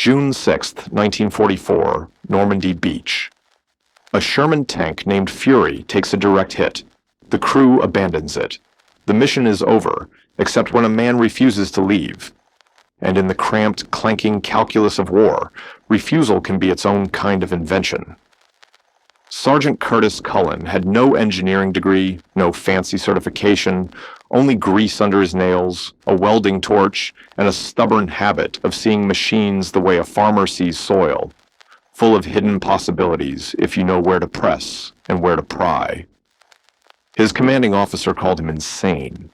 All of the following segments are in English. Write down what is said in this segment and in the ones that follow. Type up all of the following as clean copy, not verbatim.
June 6, 1944, Normandy Beach. A Sherman tank named Fury takes a direct hit. The crew abandons it. The mission is over, except when a man refuses to leave. And in the cramped, clanking calculus of war, refusal can be its own kind of invention. Sergeant Curtis Cullen had no engineering degree, no fancy certification, only grease under his nails, a welding torch, and a stubborn habit of seeing machines the way a farmer sees soil, full of hidden possibilities if you know where to press and where to pry. His commanding officer called him insane.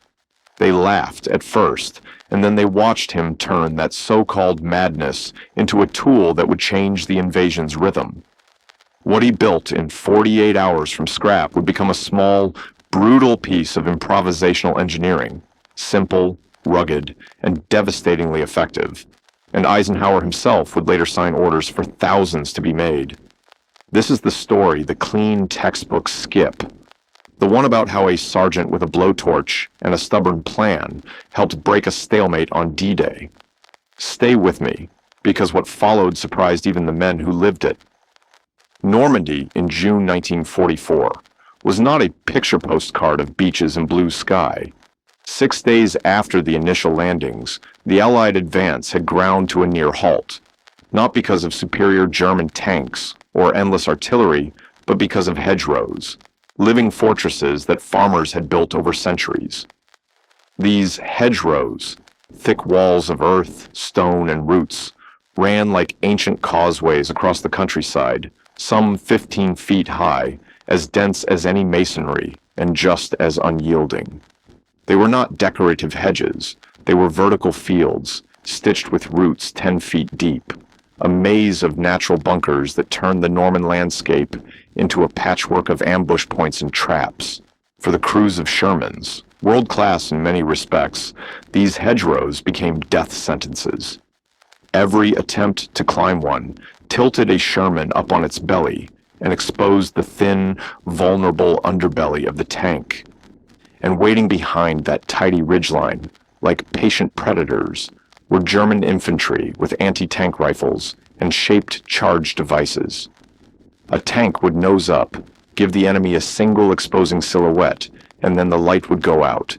They laughed at first, and then they watched him turn that so-called madness into a tool that would change the invasion's rhythm. What he built in 48 hours from scrap would become a small, brutal piece of improvisational engineering, simple, rugged, and devastatingly effective. And Eisenhower himself would later sign orders for thousands to be made. This is the story the clean textbooks skip. The one about how a sergeant with a blowtorch and a stubborn plan helped break a stalemate on D-Day. Stay with me, because what followed surprised even the men who lived it. Normandy in June 1944 was not a picture postcard of beaches and blue sky. 6 days after the initial landings, the Allied advance had ground to a near halt, not because of superior German tanks or endless artillery, but because of hedgerows, living fortresses that farmers had built over centuries. These hedgerows, thick walls of earth, stone, and roots, ran like ancient causeways across the countryside, some 15 feet high, as dense as any masonry, and just as unyielding. They were not decorative hedges. They were vertical fields, stitched with roots 10 feet deep, a maze of natural bunkers that turned the Norman landscape into a patchwork of ambush points and traps. For the crews of Shermans, world-class in many respects, these hedgerows became death sentences. Every attempt to climb one tilted a Sherman up on its belly and exposed the thin, vulnerable underbelly of the tank. And waiting behind that tidy ridgeline, like patient predators, were German infantry with anti-tank rifles and shaped charge devices. A tank would nose up, give the enemy a single exposing silhouette, and then the light would go out.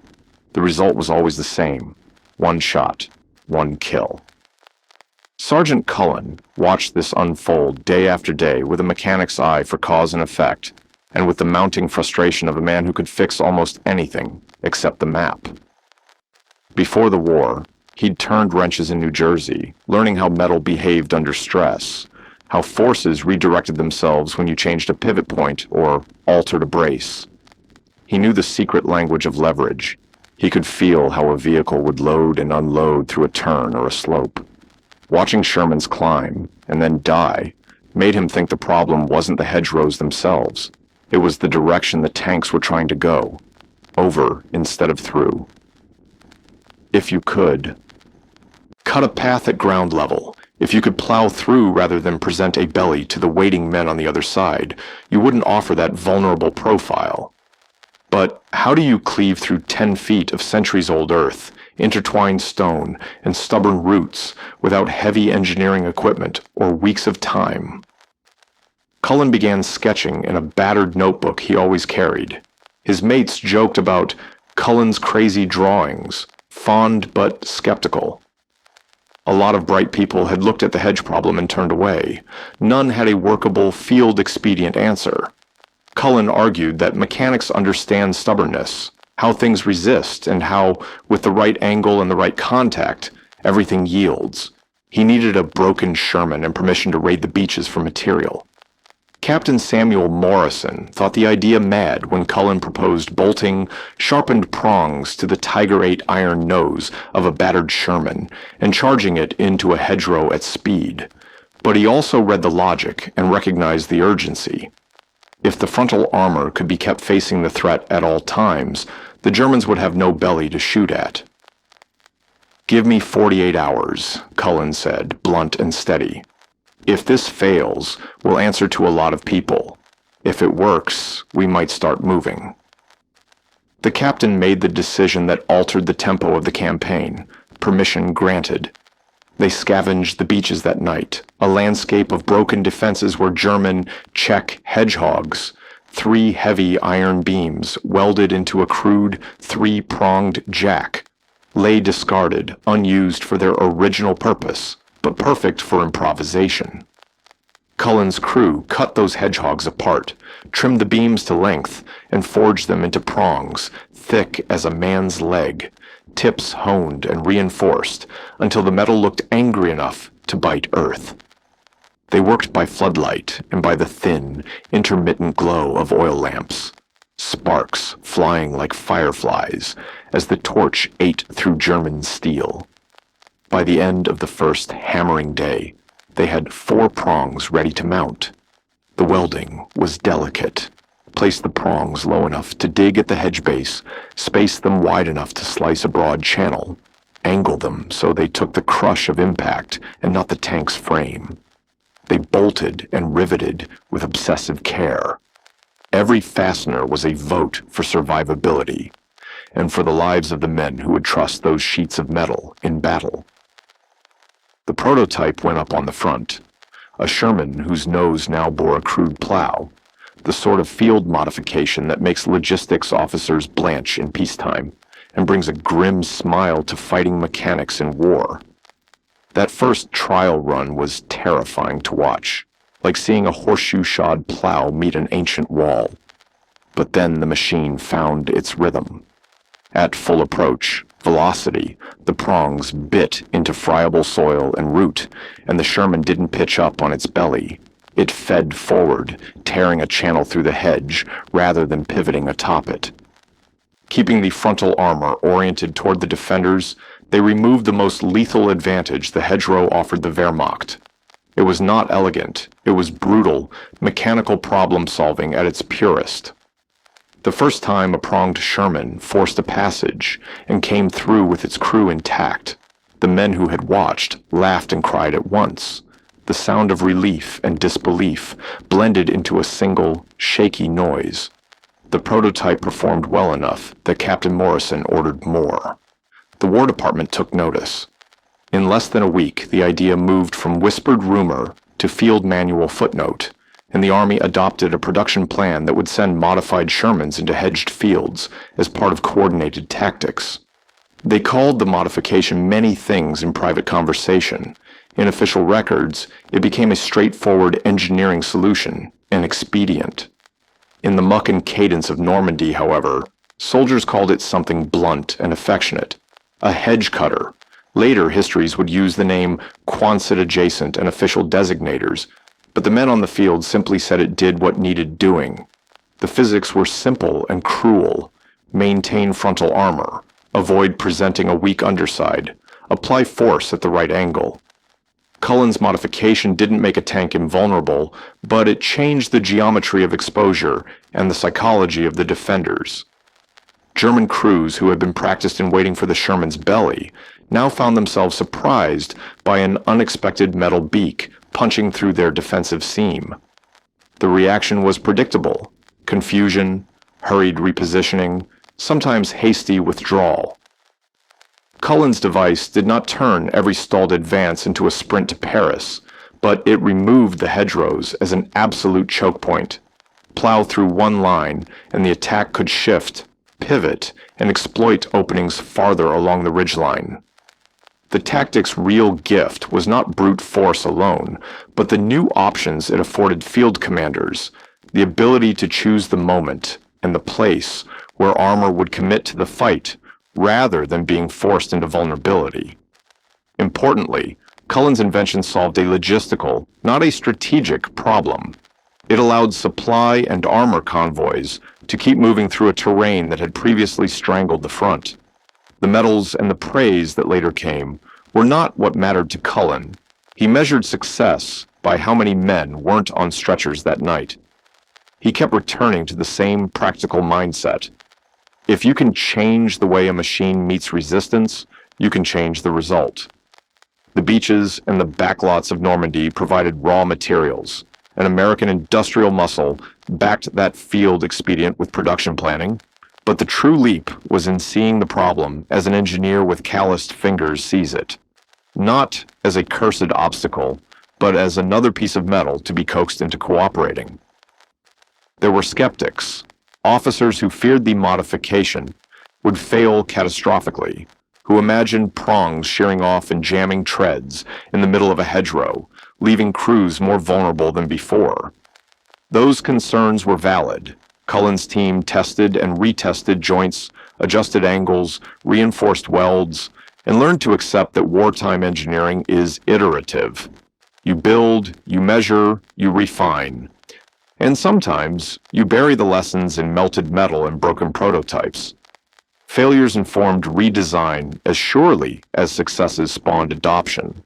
The result was always the same: one shot, one kill. Sergeant Cullen watched this unfold day after day with a mechanic's eye for cause and effect, and with the mounting frustration of a man who could fix almost anything except the map. Before the war, he'd turned wrenches in New Jersey, learning how metal behaved under stress, how forces redirected themselves when you changed a pivot point or altered a brace. He knew the secret language of leverage. He could feel how a vehicle would load and unload through a turn or a slope. Watching Shermans climb, and then die, made him think the problem wasn't the hedgerows themselves. It was the direction the tanks were trying to go, over instead of through. If you could. Cut a path at ground level. If you could plow through rather than present a belly to the waiting men on the other side, you wouldn't offer that vulnerable profile. But how do you cleave through 10 feet of centuries-old earth, intertwined stone, and stubborn roots without heavy engineering equipment or weeks of time? Cullen began sketching in a battered notebook he always carried. His mates joked about Cullen's crazy drawings, fond but skeptical. A lot of bright people had looked at the hedge problem and turned away. None had a workable, field-expedient answer. Cullen argued that mechanics understand stubbornness, how things resist, and how, with the right angle and the right contact, everything yields. He needed a broken Sherman and permission to raid the beaches for material. Captain Samuel Morrison thought the idea mad when Cullen proposed bolting sharpened prongs to the Tiger 8 iron nose of a battered Sherman and charging it into a hedgerow at speed. But he also read the logic and recognized the urgency. If the frontal armor could be kept facing the threat at all times, the Germans would have no belly to shoot at. "Give me 48 hours, Cullen said, blunt and steady. If this fails, we'll answer to a lot of people. If it works, we might start moving." The captain made the decision that altered the tempo of the campaign. Permission granted. They scavenged the beaches that night, a landscape of broken defenses where German Czech hedgehogs, three heavy iron beams welded into a crude three-pronged jack, lay discarded, unused for their original purpose, but perfect for improvisation. Cullen's crew cut those hedgehogs apart, trimmed the beams to length, and forged them into prongs thick as a man's leg, tips honed and reinforced until the metal looked angry enough to bite earth. They worked by floodlight and by the thin, intermittent glow of oil lamps, sparks flying like fireflies as the torch ate through German steel. By the end of the first hammering day, they had 4 prongs ready to mount. The welding was delicate. Place the prongs low enough to dig at the hedge base, space them wide enough to slice a broad channel, angle them so they took the crush of impact and not the tank's frame. They bolted and riveted with obsessive care. Every fastener was a vote for survivability, and for the lives of the men who would trust those sheets of metal in battle. The prototype went up on the front, a Sherman whose nose now bore a crude plow, the sort of field modification that makes logistics officers blanch in peacetime and brings a grim smile to fighting mechanics in war. That first trial run was terrifying to watch, like seeing a horseshoe-shod plow meet an ancient wall. But then the machine found its rhythm. At full approach, velocity, the prongs bit into friable soil and root, and the Sherman didn't pitch up on its belly. It fed forward, tearing a channel through the hedge rather than pivoting atop it. Keeping the frontal armor oriented toward the defenders, they removed the most lethal advantage the hedgerow offered the Wehrmacht. It was not elegant, it was brutal, mechanical problem-solving at its purest. The first time a pronged Sherman forced a passage and came through with its crew intact, the men who had watched laughed and cried at once. The sound of relief and disbelief blended into a single, shaky noise. The prototype performed well enough that Captain Morrison ordered more. The War Department took notice. In less than a week, the idea moved from whispered rumor to field manual footnote, and the Army adopted a production plan that would send modified Shermans into hedged fields as part of coordinated tactics. They called the modification many things in private conversation. In official records, it became a straightforward engineering solution, an expedient. In the muck and cadence of Normandy, however, soldiers called it something blunt and affectionate, a hedge cutter. Later histories would use the name Quonset adjacent and official designators, but the men on the field simply said it did what needed doing. The physics were simple and cruel. Maintain frontal armor, avoid presenting a weak underside, apply force at the right angle. Cullen's modification didn't make a tank invulnerable, but it changed the geometry of exposure and the psychology of the defenders. German crews who had been practiced in waiting for the Sherman's belly now found themselves surprised by an unexpected metal beak punching through their defensive seam. The reaction was predictable: confusion, hurried repositioning, sometimes hasty withdrawal. Cullen's device did not turn every stalled advance into a sprint to Paris, but it removed the hedgerows as an absolute choke point. Plow through one line, and the attack could shift, pivot, and exploit openings farther along the ridgeline. The tactic's real gift was not brute force alone, but the new options it afforded field commanders, the ability to choose the moment and the place where armor would commit to the fight, rather than being forced into vulnerability. Importantly, Cullen's invention solved a logistical, not a strategic, problem. It allowed supply and armor convoys to keep moving through a terrain that had previously strangled the front. The medals and the praise that later came were not what mattered to Cullen. He measured success by how many men weren't on stretchers that night. He kept returning to the same practical mindset. If you can change the way a machine meets resistance, you can change the result. The beaches and the backlots of Normandy provided raw materials, and American industrial muscle backed that field expedient with production planning, but the true leap was in seeing the problem as an engineer with calloused fingers sees it. not as a cursed obstacle, but as another piece of metal to be coaxed into cooperating. There were skeptics, officers who feared the modification would fail catastrophically, who imagined prongs shearing off and jamming treads in the middle of a hedgerow, leaving crews more vulnerable than before. Those concerns were valid. Cullen's team tested and retested joints, adjusted angles, reinforced welds, and learned to accept that wartime engineering is iterative. You build, you measure, you refine. And sometimes, you bury the lessons in melted metal and broken prototypes. Failures informed redesign as surely as successes spawned adoption.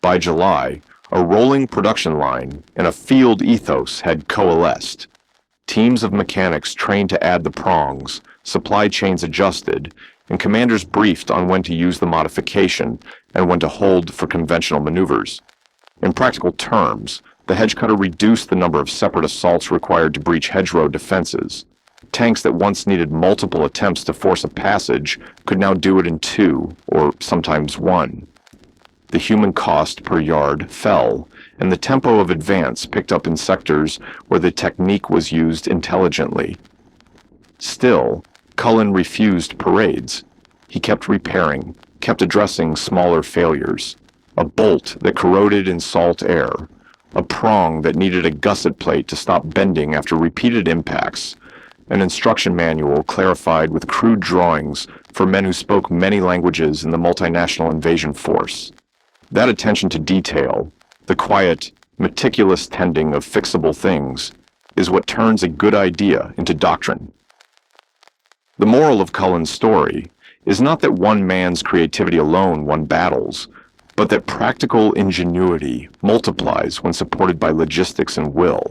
By July, a rolling production line and a field ethos had coalesced. Teams of mechanics trained to add the prongs, supply chains adjusted, and commanders briefed on when to use the modification and when to hold for conventional maneuvers. In practical terms, the hedge cutter reduced the number of separate assaults required to breach hedgerow defenses. Tanks that once needed multiple attempts to force a passage could now do it in 2, or sometimes 1. The human cost per yard fell, and the tempo of advance picked up in sectors where the technique was used intelligently. Still, Cullen refused parades. He kept repairing, kept addressing smaller failures. A bolt that corroded in salt air, a prong that needed a gusset plate to stop bending after repeated impacts, an instruction manual clarified with crude drawings for men who spoke many languages in the multinational invasion force. That attention to detail, the quiet, meticulous tending of fixable things, is what turns a good idea into doctrine. The moral of Cullen's story is not that one man's creativity alone won battles, but that practical ingenuity multiplies when supported by logistics and will.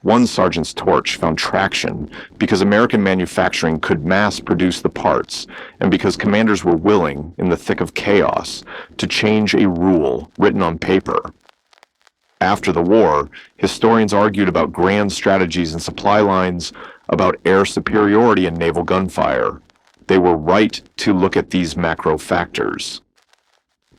One sergeant's torch found traction because American manufacturing could mass produce the parts and because commanders were willing, in the thick of chaos, to change a rule written on paper. After the war, historians argued about grand strategies and supply lines, about air superiority and naval gunfire. They were right to look at these macro factors.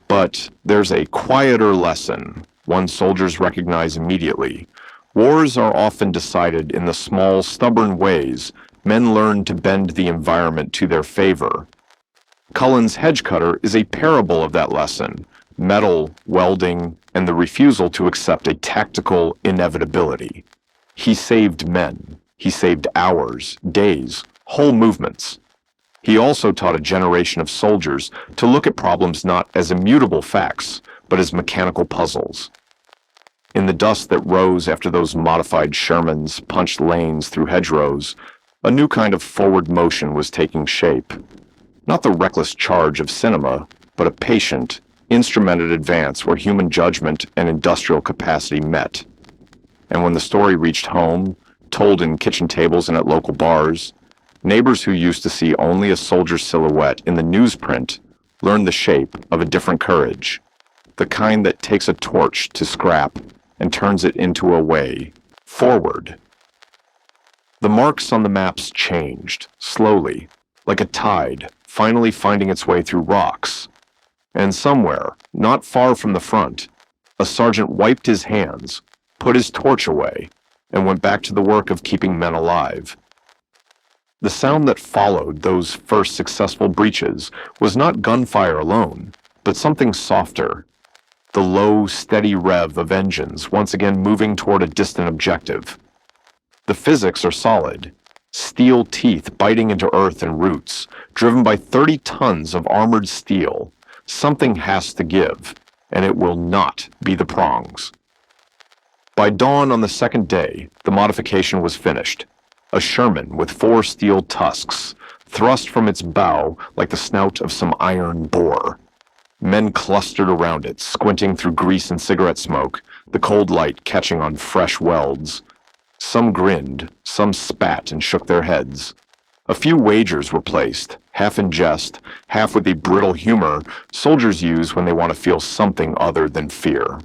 But there's a quieter lesson one soldiers recognize immediately. Wars are often decided in the small, stubborn ways men learn to bend the environment to their favor. Cullen's hedge cutter is a parable of that lesson: metal, welding, and the refusal to accept a tactical inevitability. He saved men. He saved hours, days, whole movements. He also taught a generation of soldiers to look at problems not as immutable facts, but as mechanical puzzles. In the dust that rose after those modified Shermans punched lanes through hedgerows, a new kind of forward motion was taking shape. Not the reckless charge of cinema, but a patient, instrumented advance where human judgment and industrial capacity met. And when the story reached home, told in kitchen tables and at local bars, neighbors who used to see only a soldier's silhouette in the newsprint learned the shape of a different courage, the kind that takes a torch to scrap and turns it into a way forward. The marks on the maps changed, slowly, like a tide finally finding its way through rocks. And somewhere, not far from the front, a sergeant wiped his hands, put his torch away, and went back to the work of keeping men alive. The sound that followed those first successful breaches was not gunfire alone, but something softer. The low, steady rev of engines once again moving toward a distant objective. The physics are solid. Steel teeth biting into earth and roots, driven by 30 tons of armored steel. Something has to give, and it will not be the prongs. By dawn on the second day, the modification was finished. A Sherman with 4 steel tusks, thrust from its bow like the snout of some iron boar. Men clustered around it, squinting through grease and cigarette smoke, the cold light catching on fresh welds. Some grinned, some spat and shook their heads. A few wagers were placed, half in jest, half with the brittle humor soldiers use when they want to feel something other than fear.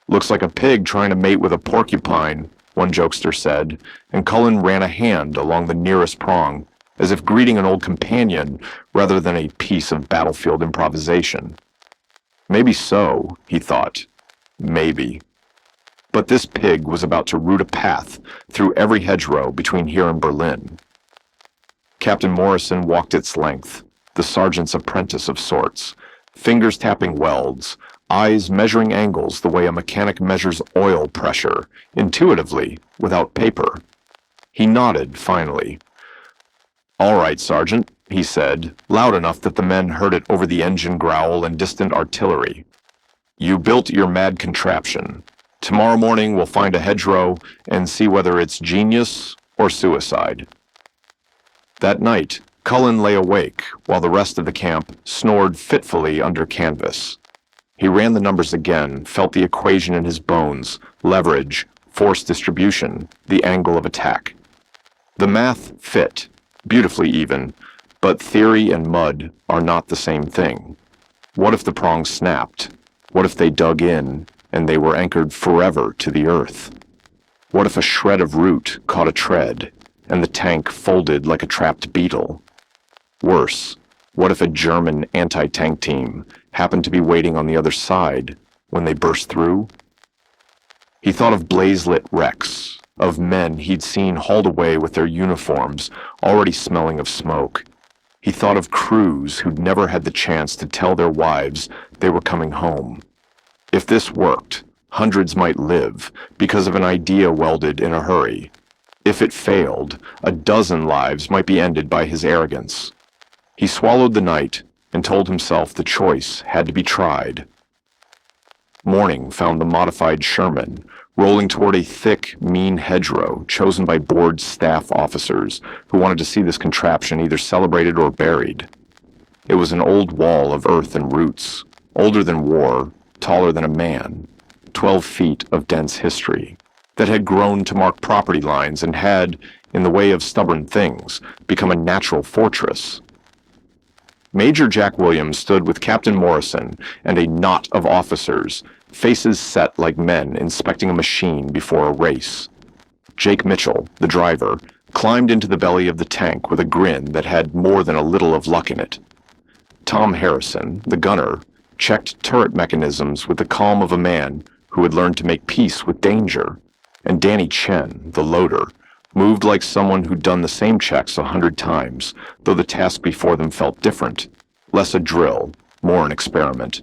"Looks like a pig trying to mate with a porcupine," one jokester said, and Cullen ran a hand along the nearest prong, as if greeting an old companion rather than a piece of battlefield improvisation. Maybe so, he thought. Maybe. But this pig was about to root a path through every hedgerow between here and Berlin. Captain Morrison walked its length, the sergeant's apprentice of sorts, fingers tapping welds, eyes measuring angles the way a mechanic measures oil pressure, intuitively, without paper. He nodded, finally. "All right, Sergeant," he said, loud enough that the men heard it over the engine growl and distant artillery. "You built your mad contraption. Tomorrow morning we'll find a hedgerow and see whether it's genius or suicide." That night, Cullen lay awake while the rest of the camp snored fitfully under canvas. He ran the numbers again, felt the equation in his bones, leverage, force distribution, the angle of attack. The math fit, beautifully even, but theory and mud are not the same thing. What if the prongs snapped? What if they dug in and they were anchored forever to the earth? What if a shred of root caught a tread and the tank folded like a trapped beetle? Worse, what if a German anti-tank team happened to be waiting on the other side when they burst through? He thought of blaze-lit wrecks, of men he'd seen hauled away with their uniforms already smelling of smoke. He thought of crews who'd never had the chance to tell their wives they were coming home. If this worked, hundreds might live because of an idea welded in a hurry. If it failed, a dozen lives might be ended by his arrogance. He swallowed the night and told himself the choice had to be tried. Morning found the modified Sherman rolling toward a thick, mean hedgerow chosen by board staff officers who wanted to see this contraption either celebrated or buried. It was an old wall of earth and roots, older than war, taller than a man, 12 feet of dense history, that had grown to mark property lines and had, in the way of stubborn things, become a natural fortress. Major Jack Williams stood with Captain Morrison and a knot of officers, faces set like men inspecting a machine before a race. Jake Mitchell, the driver, climbed into the belly of the tank with a grin that had more than a little of luck in it. Tom Harrison, the gunner, checked turret mechanisms with the calm of a man who had learned to make peace with danger, and Danny Chen, the loader, moved like someone who'd done the same checks 100 times, though the task before them felt different, less a drill, more an experiment.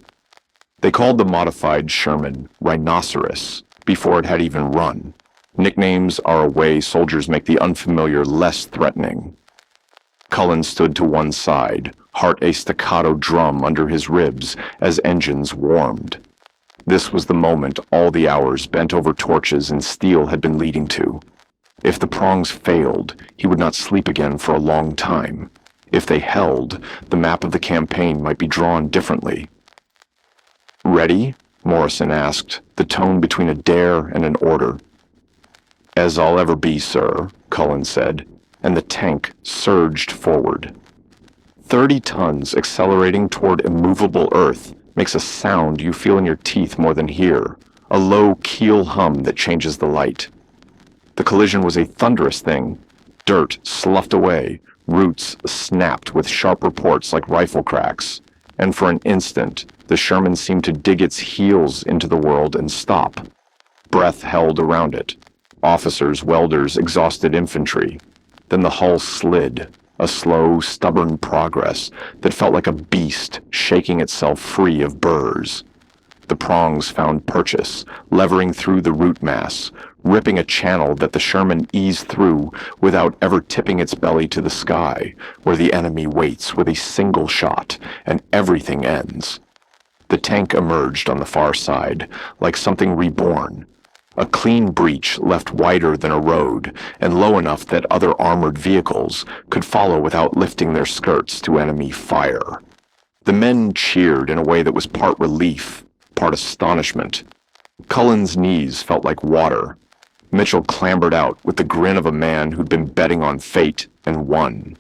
They called the modified Sherman Rhinoceros before it had even run. Nicknames are a way soldiers make the unfamiliar less threatening. Cullen stood to one side, heart a staccato drum under his ribs as engines warmed. This was the moment all the hours bent over torches and steel had been leading to. If the prongs failed, he would not sleep again for a long time. If they held, the map of the campaign might be drawn differently. "Ready?" Morrison asked, the tone between a dare and an order. "As I'll ever be, sir," Cullen said, and the tank surged forward. 30 tons accelerating toward immovable earth makes a sound you feel in your teeth more than hear, a low keel hum that changes the light. The collision was a thunderous thing. Dirt sloughed away, roots snapped with sharp reports like rifle cracks, and for an instant, the Sherman seemed to dig its heels into the world and stop. Breath held around it. Officers, welders, exhausted infantry. Then the hull slid, a slow, stubborn progress that felt like a beast shaking itself free of burrs. The prongs found purchase, levering through the root mass, ripping a channel that the Sherman eased through without ever tipping its belly to the sky, where the enemy waits with a single shot and everything ends. The tank emerged on the far side, like something reborn. A clean breach left wider than a road, and low enough that other armored vehicles could follow without lifting their skirts to enemy fire. The men cheered in a way that was part relief, part astonishment. Cullen's knees felt like water. Mitchell clambered out with the grin of a man who'd been betting on fate and won.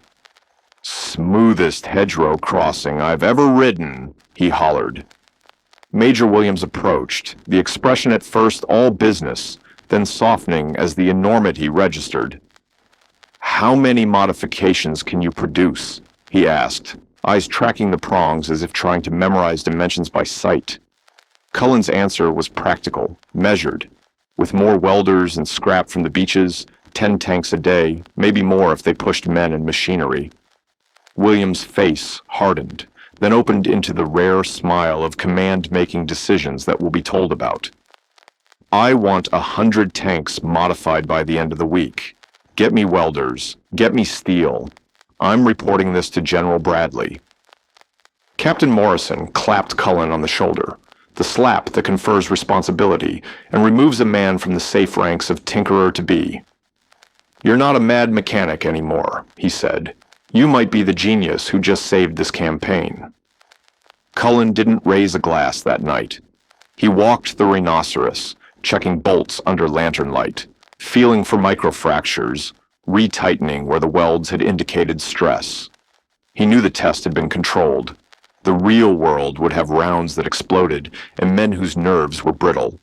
"Smoothest hedgerow crossing I've ever ridden," he hollered. Major Williams approached, the expression at first all business, then softening as the enormity registered. "How many modifications can you produce?" he asked, eyes tracking the prongs as if trying to memorize dimensions by sight. Cullen's answer was practical, measured. With more welders and scrap from the beaches, 10 tanks a day, maybe more if they pushed men and machinery. William's face hardened, then opened into the rare smile of command making decisions that will be told about. I want 100 tanks modified by the end of the week. Get me welders. Get me steel. I'm reporting this to General Bradley. Captain Morrison clapped Cullen on the shoulder, the slap that confers responsibility and removes a man from the safe ranks of tinkerer-to-be. You're not a mad mechanic anymore, he said. You might be the genius who just saved this campaign. Cullen didn't raise a glass that night. He walked the rhinoceros, checking bolts under lantern light, feeling for microfractures, retightening where the welds had indicated stress. He knew the test had been controlled. The real world would have rounds that exploded and men whose nerves were brittle.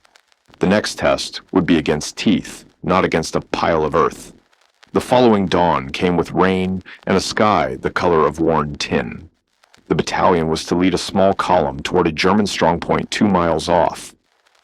The next test would be against teeth, not against a pile of earth. The following dawn came with rain and a sky the color of worn tin. The battalion was to lead a small column toward a German strongpoint 2 miles off,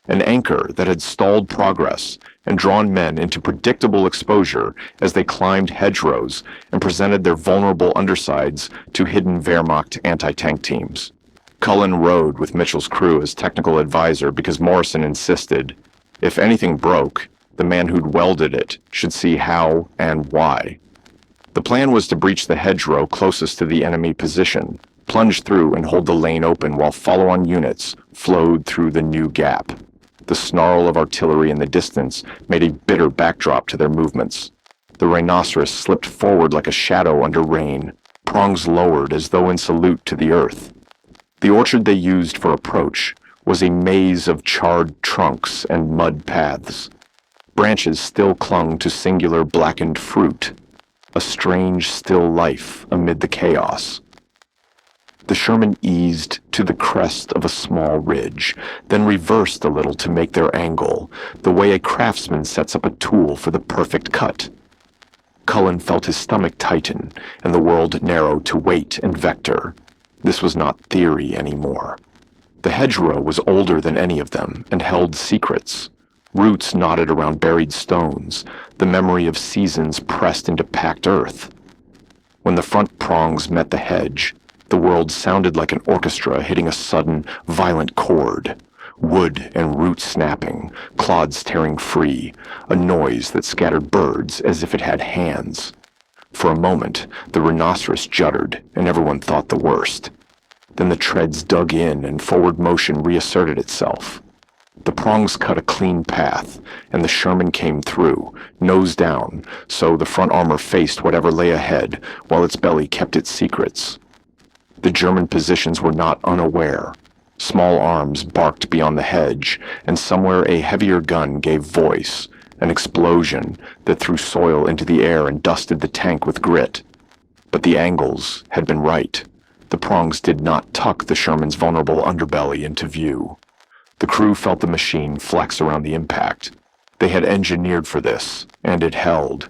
an anchor that had stalled progress and drawn men into predictable exposure as they climbed hedgerows and presented their vulnerable undersides to hidden Wehrmacht anti-tank teams. Cullen rode with Mitchell's crew as technical advisor because Morrison insisted, if anything broke, the man who'd welded it should see how and why. The plan was to breach the hedgerow closest to the enemy position, plunge through and hold the lane open while follow-on units flowed through the new gap. The snarl of artillery in the distance made a bitter backdrop to their movements. The rhinoceros slipped forward like a shadow under rain, prongs lowered as though in salute to the earth. The orchard they used for approach was a maze of charred trunks and mud paths. Branches still clung to singular blackened fruit, a strange still life amid the chaos. The Sherman eased to the crest of a small ridge, then reversed a little to make their angle, the way a craftsman sets up a tool for the perfect cut. Cullen felt his stomach tighten, and the world narrow to weight and vector. This was not theory anymore. The hedgerow was older than any of them, and held secrets. Roots knotted around buried stones, the memory of seasons pressed into packed earth. When the front prongs met the hedge, the world sounded like an orchestra hitting a sudden, violent chord. Wood and root snapping, clods tearing free, a noise that scattered birds as if it had hands. For a moment, the rhinoceros juddered, and everyone thought the worst. Then the treads dug in and forward motion reasserted itself. The prongs cut a clean path, and the Sherman came through, nose down, so the front armor faced whatever lay ahead, while its belly kept its secrets. The German positions were not unaware. Small arms barked beyond the hedge, and somewhere a heavier gun gave voice, an explosion that threw soil into the air and dusted the tank with grit. But the angles had been right. The prongs did not tuck the Sherman's vulnerable underbelly into view. The crew felt the machine flex around the impact. They had engineered for this, and it held.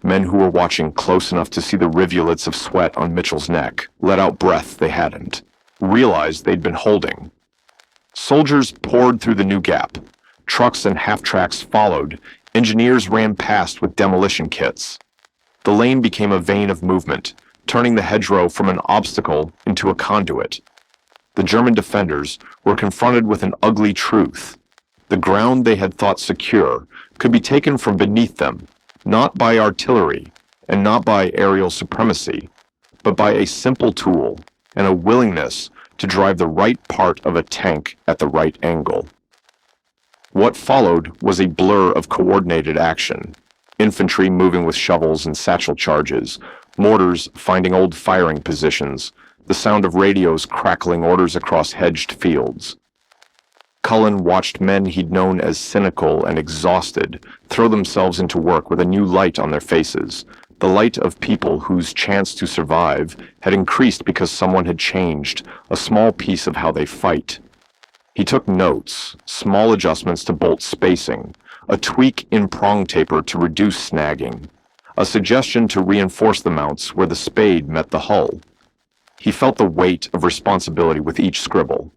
Men who were watching close enough to see the rivulets of sweat on Mitchell's neck let out breath they hadn't, realized they'd been holding. Soldiers poured through the new gap. Trucks and half-tracks followed. Engineers ran past with demolition kits. The lane became a vein of movement, turning the hedgerow from an obstacle into a conduit. The German defenders were confronted with an ugly truth. The ground they had thought secure could be taken from beneath them, not by artillery and not by aerial supremacy, but by a simple tool and a willingness to drive the right part of a tank at the right angle. What followed was a blur of coordinated action. Infantry moving with shovels and satchel charges, mortars finding old firing positions, the sound of radios crackling orders across hedged fields. Cullen watched men he'd known as cynical and exhausted throw themselves into work with a new light on their faces, the light of people whose chance to survive had increased because someone had changed a small piece of how they fight. He took notes, small adjustments to bolt spacing, a tweak in prong taper to reduce snagging, a suggestion to reinforce the mounts where the spade met the hull. He felt the weight of responsibility with each scribble.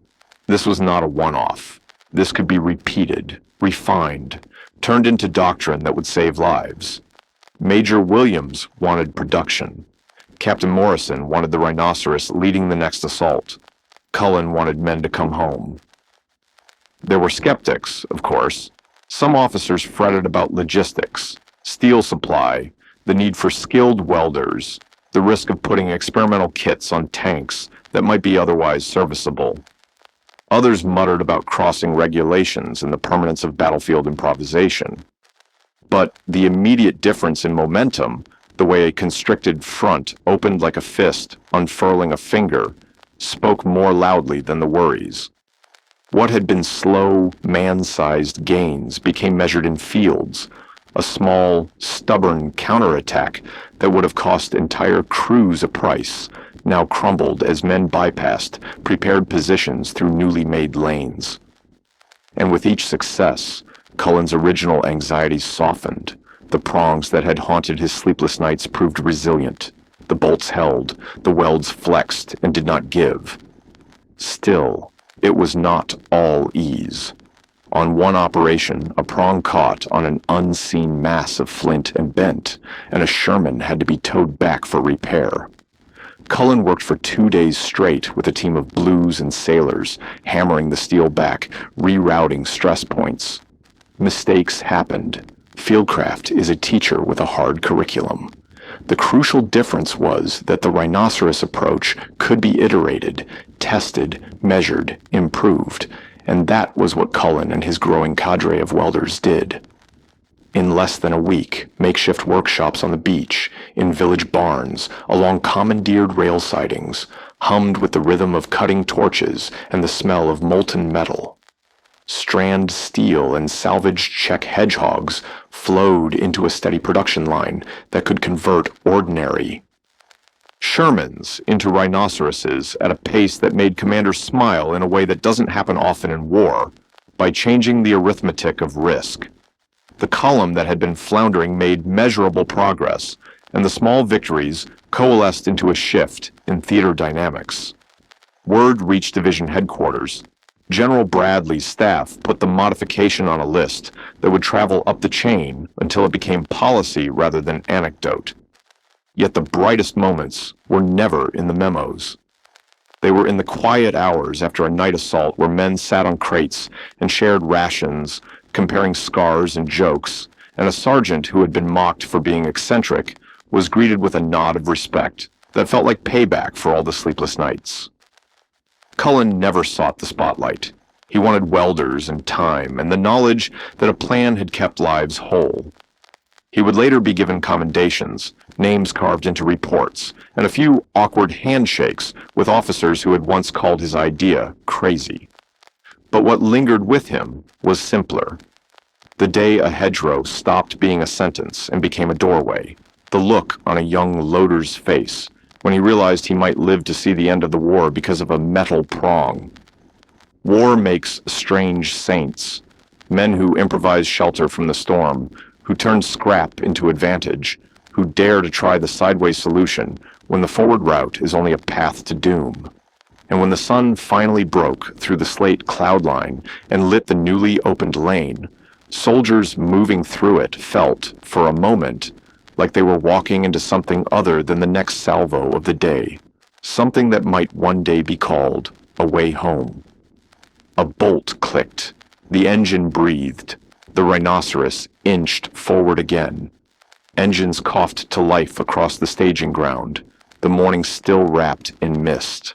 This was not a one-off. This could be repeated, refined, turned into doctrine that would save lives. Major Williams wanted production. Captain Morrison wanted the rhinoceros leading the next assault. Cullen wanted men to come home. There were skeptics, of course. Some officers fretted about logistics, steel supply, the need for skilled welders, the risk of putting experimental kits on tanks that might be otherwise serviceable. Others muttered about crossing regulations and the permanence of battlefield improvisation. But the immediate difference in momentum, the way a constricted front opened like a fist, unfurling a finger, spoke more loudly than the worries. What had been slow, man-sized gains became measured in fields, a small, stubborn counterattack that would have cost entire crews a price, now crumbled as men bypassed prepared positions through newly made lanes. And with each success, Cullen's original anxieties softened. The prongs that had haunted his sleepless nights proved resilient. The bolts held, the welds flexed and did not give. Still, it was not all ease. On one operation, a prong caught on an unseen mass of flint and bent, and a Sherman had to be towed back for repair. Cullen worked for 2 days straight with a team of blues and sailors, hammering the steel back, rerouting stress points. Mistakes happened. Fieldcraft is a teacher with a hard curriculum. The crucial difference was that the rhinoceros approach could be iterated, tested, measured, improved, and that was what Cullen and his growing cadre of welders did. In less than a week, makeshift workshops on the beach, in village barns, along commandeered rail sidings, hummed with the rhythm of cutting torches and the smell of molten metal. Strand steel and salvaged Czech hedgehogs flowed into a steady production line that could convert ordinary Shermans into rhinoceroses at a pace that made commanders smile in a way that doesn't happen often in war, by changing the arithmetic of risk. The column that had been floundering made measurable progress, and the small victories coalesced into a shift in theater dynamics. Word reached division headquarters. General Bradley's staff put the modification on a list that would travel up the chain until it became policy rather than anecdote. Yet the brightest moments were never in the memos. They were in the quiet hours after a night assault where men sat on crates and shared rations, comparing scars and jokes, and a sergeant who had been mocked for being eccentric was greeted with a nod of respect that felt like payback for all the sleepless nights. Cullen never sought the spotlight. He wanted welders and time and the knowledge that a plan had kept lives whole. He would later be given commendations, names carved into reports, and a few awkward handshakes with officers who had once called his idea crazy. But what lingered with him was simpler. The day a hedgerow stopped being a sentence and became a doorway, the look on a young loader's face when he realized he might live to see the end of the war because of a metal prong. War makes strange saints, men who improvise shelter from the storm, who turn scrap into advantage, who dare to try the sideways solution when the forward route is only a path to doom. And when the sun finally broke through the slate cloud line and lit the newly opened lane, soldiers moving through it felt, for a moment, like they were walking into something other than the next salvo of the day, something that might one day be called a way home. A bolt clicked, the engine breathed, the rhinoceros inched forward again. Engines coughed to life across the staging ground, the morning still wrapped in mist.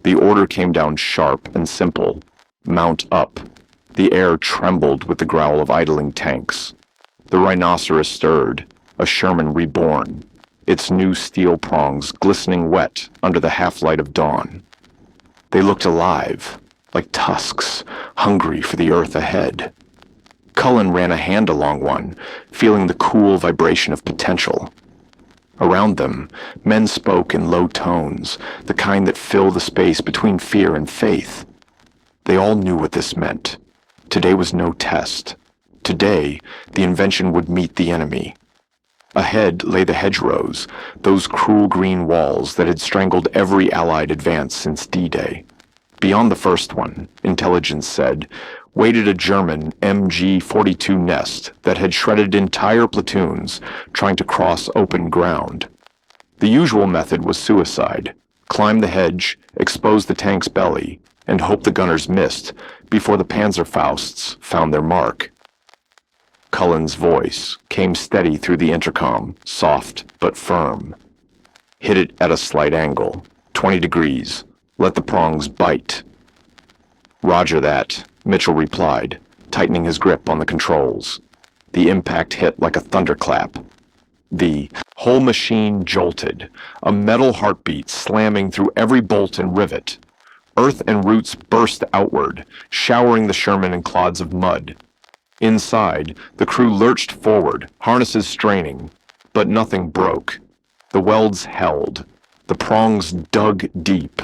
The order came down sharp and simple. Mount up. The air trembled with the growl of idling tanks. The rhinoceros stirred, a Sherman reborn, its new steel prongs glistening wet under the half-light of dawn. They looked alive, like tusks, hungry for the earth ahead. Cullen ran a hand along one, feeling the cool vibration of potential. Around them, men spoke in low tones, the kind that fill the space between fear and faith. They all knew what this meant. Today was no test. Today, the invention would meet the enemy. Ahead lay the hedgerows, those cruel green walls that had strangled every Allied advance since D-Day. Beyond the first one, intelligence said, waited a German MG-42 nest that had shredded entire platoons trying to cross open ground. The usual method was suicide: climb the hedge, expose the tank's belly, and hope the gunners missed before the Panzerfausts found their mark. Cullen's voice came steady through the intercom, soft but firm. Hit it at a slight angle, 20 degrees. Let the prongs bite. Roger that, Mitchell replied, tightening his grip on the controls. The impact hit like a thunderclap. The whole machine jolted, a metal heartbeat slamming through every bolt and rivet. Earth and roots burst outward, showering the Sherman in clods of mud. Inside, the crew lurched forward, harnesses straining, but nothing broke. The welds held. The prongs dug deep.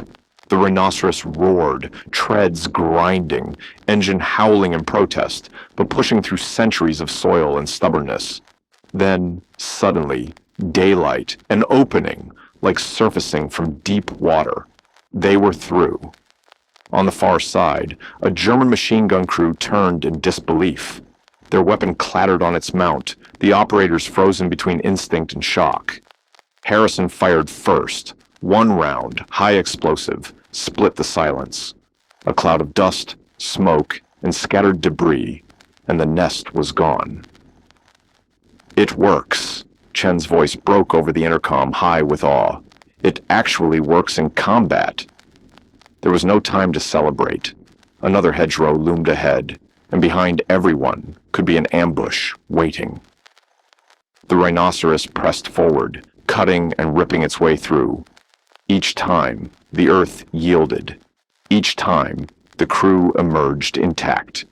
The rhinoceros roared, treads grinding, engine howling in protest, but pushing through centuries of soil and stubbornness. Then, suddenly, daylight, an opening, like surfacing from deep water. They were through. On the far side, a German machine gun crew turned in disbelief. Their weapon clattered on its mount, the operators frozen between instinct and shock. Harrison fired first. One round, high explosive, split the silence. A cloud of dust, smoke, and scattered debris, and the nest was gone. It works. Chen's voice broke over the intercom, high with awe. It actually works in combat. There was no time to celebrate. Another hedgerow loomed ahead, and behind everyone could be an ambush waiting. The rhinoceros pressed forward, cutting and ripping its way through. Each time, the earth yielded. Each time, the crew emerged intact.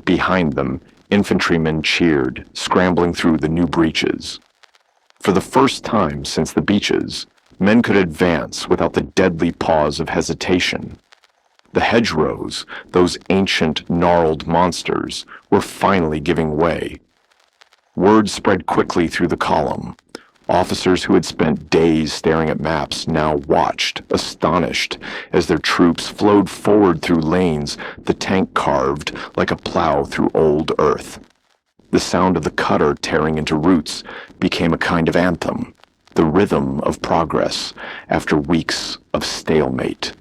Behind them, infantrymen cheered, scrambling through the new breaches. For the first time since the beaches, men could advance without the deadly pause of hesitation. The hedgerows, those ancient, gnarled monsters, were finally giving way. Word spread quickly through the column. Officers who had spent days staring at maps now watched, astonished, as their troops flowed forward through lanes the tank carved like a plow through old earth. The sound of the cutter tearing into roots became a kind of anthem, the rhythm of progress after weeks of stalemate.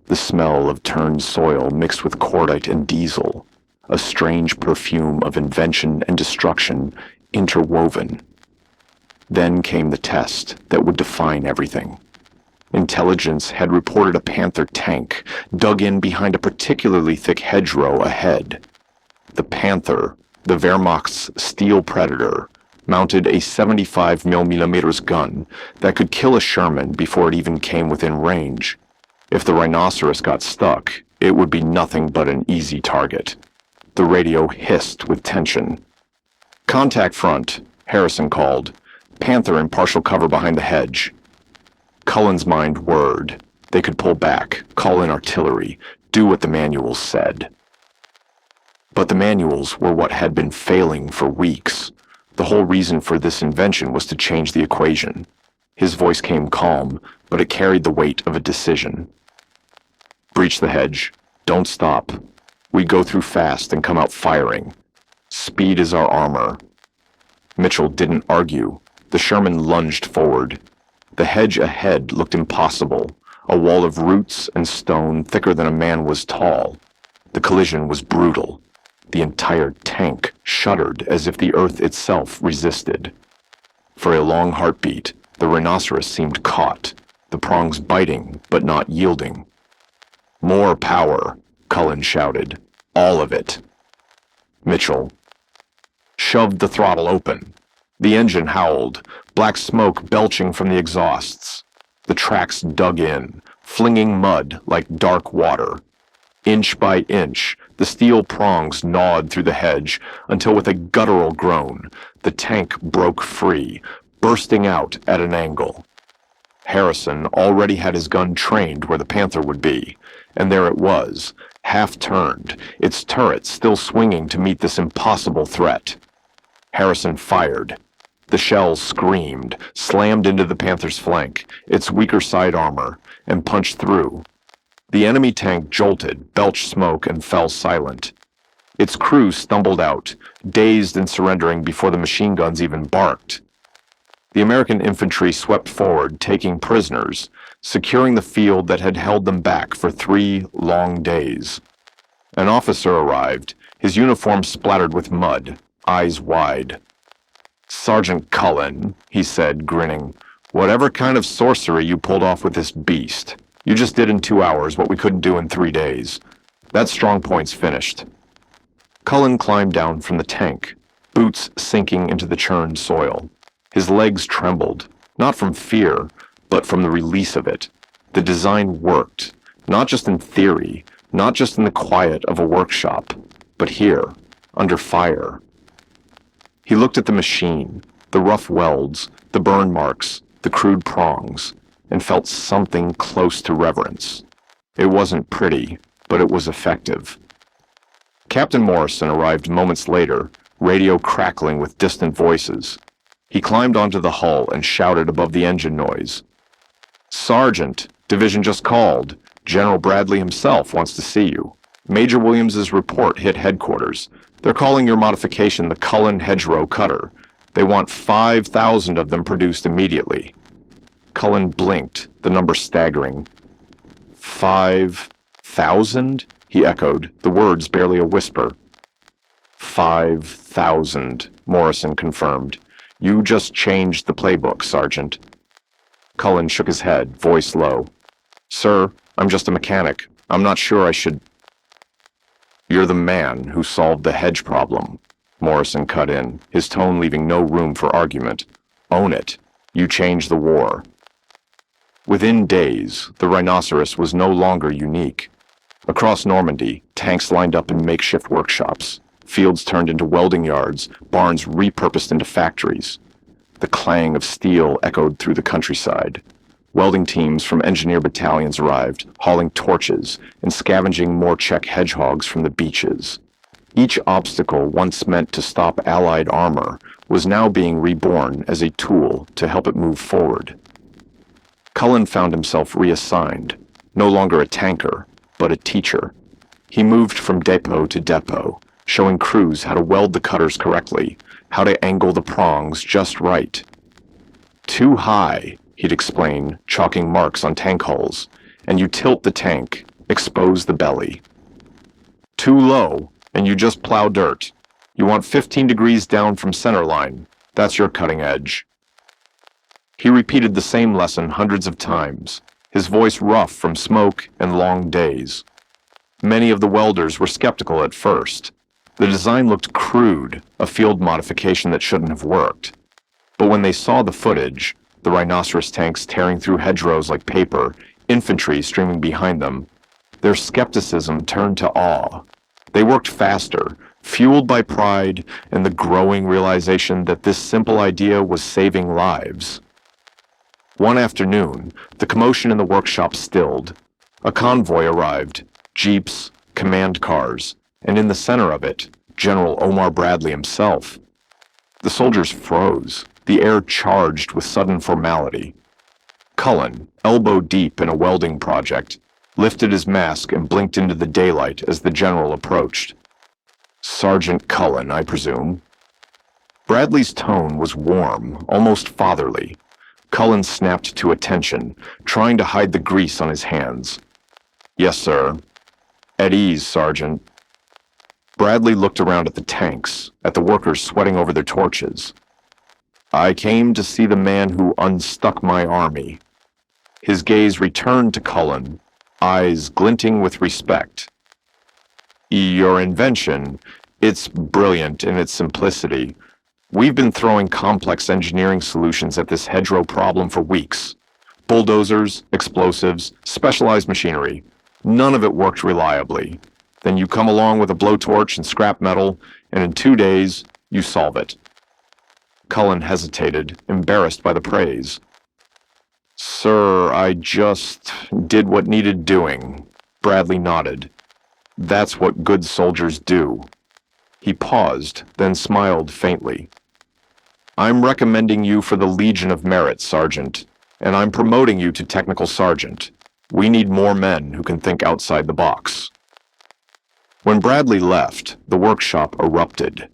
The smell of turned soil mixed with cordite and diesel, a strange perfume of invention and destruction interwoven. Then came the test that would define everything. Intelligence had reported a Panther tank dug in behind a particularly thick hedgerow ahead. The Panther, the Wehrmacht's steel predator, mounted a 75mm gun that could kill a Sherman before it even came within range. If the rhinoceros got stuck, it would be nothing but an easy target. The radio hissed with tension. "Contact front," Harrison called. "Panther in partial cover behind the hedge." Cullen's mind whirred. They could pull back, call in artillery, do what the manuals said. But the manuals were what had been failing for weeks. The whole reason for this invention was to change the equation. His voice came calm, but it carried the weight of a decision. "Breach the hedge. Don't stop. We go through fast and come out firing. Speed is our armor." Mitchell didn't argue. The Sherman lunged forward. The hedge ahead looked impossible, a wall of roots and stone thicker than a man was tall. The collision was brutal. The entire tank shuddered as if the earth itself resisted. For a long heartbeat, the rhinoceros seemed caught, the prongs biting but not yielding. "More power," Cullen shouted. "All of it." Mitchell shoved the throttle open. The engine howled, black smoke belching from the exhausts. The tracks dug in, flinging mud like dark water. Inch by inch, the steel prongs gnawed through the hedge until with a guttural groan, the tank broke free, bursting out at an angle. Harrison already had his gun trained where the Panther would be, and there it was, half-turned, its turret still swinging to meet this impossible threat. Harrison fired. The shell screamed, slammed into the Panther's flank, its weaker side armor, and punched through. The enemy tank jolted, belched smoke, and fell silent. Its crew stumbled out, dazed and surrendering before the machine guns even barked. The American infantry swept forward, taking prisoners, securing the field that had held them back for 3 long days. An officer arrived, his uniform splattered with mud, eyes wide. "Sergeant Cullen," he said, grinning, "whatever kind of sorcery you pulled off with this beast, you just did in 2 hours what we couldn't do in 3 days. That strong point's finished." Cullen climbed down from the tank, boots sinking into the churned soil. His legs trembled, not from fear, but from the release of it. The design worked, not just in theory, not just in the quiet of a workshop, but here, under fire. He looked at the machine, the rough welds, the burn marks, the crude prongs, and felt something close to reverence. It wasn't pretty, but it was effective. Captain Morrison arrived moments later, radio crackling with distant voices. He climbed onto the hull and shouted above the engine noise. "Sergeant, division just called. General Bradley himself wants to see you. Major Williams's report hit headquarters. They're calling your modification the Cullen hedgerow cutter. They want 5,000 of them produced immediately." Cullen blinked, the number staggering. 5,000? He echoed, the words barely a whisper. 5,000, Morrison confirmed. "You just changed the playbook, Sergeant." Cullen shook his head, voice low. "Sir, I'm just a mechanic. I'm not sure I should—" "You're the man who solved the hedge problem," Morrison cut in, his tone leaving no room for argument. "Own it. You changed the war." Within days, the rhinoceros was no longer unique. Across Normandy, tanks lined up in makeshift workshops, fields turned into welding yards, barns repurposed into factories. The clang of steel echoed through the countryside. Welding teams from engineer battalions arrived, hauling torches and scavenging more Czech hedgehogs from the beaches. Each obstacle once meant to stop Allied armor was now being reborn as a tool to help it move forward. Cullen found himself reassigned, no longer a tanker, but a teacher. He moved from depot to depot, showing crews how to weld the cutters correctly, how to angle the prongs just right. "Too high," he'd explain, chalking marks on tank hulls, "and you tilt the tank, expose the belly. Too low, and you just plow dirt. You want 15 degrees down from center line. That's your cutting edge." He repeated the same lesson hundreds of times, his voice rough from smoke and long days. Many of the welders were skeptical at first. The design looked crude, a field modification that shouldn't have worked. But when they saw the footage, the rhinoceros tanks tearing through hedgerows like paper, infantry streaming behind them, their skepticism turned to awe. They worked faster, fueled by pride and the growing realization that this simple idea was saving lives. One afternoon, the commotion in the workshop stilled. A convoy arrived, jeeps, command cars, and in the center of it, General Omar Bradley himself. The soldiers froze, the air charged with sudden formality. Cullen, elbow deep in a welding project, lifted his mask and blinked into the daylight as the general approached. "Sergeant Cullen, I presume?" Bradley's tone was warm, almost fatherly. Cullen snapped to attention, trying to hide the grease on his hands. "Yes, sir." "At ease, Sergeant." Bradley looked around at the tanks, at the workers sweating over their torches. "I came to see the man who unstuck my army." His gaze returned to Cullen, eyes glinting with respect. "Your invention, it's brilliant in its simplicity. We've been throwing complex engineering solutions at this hedgerow problem for weeks. Bulldozers, explosives, specialized machinery. None of it worked reliably. Then you come along with a blowtorch and scrap metal, and in 2 days, you solve it." Cullen hesitated, embarrassed by the praise. "Sir, I just did what needed doing." Bradley nodded. "That's what good soldiers do." He paused, then smiled faintly. I'm recommending you for the Legion of Merit, Sergeant, and I'm promoting you to Technical Sergeant. We need more men who can think outside the box." When Bradley left, the workshop erupted.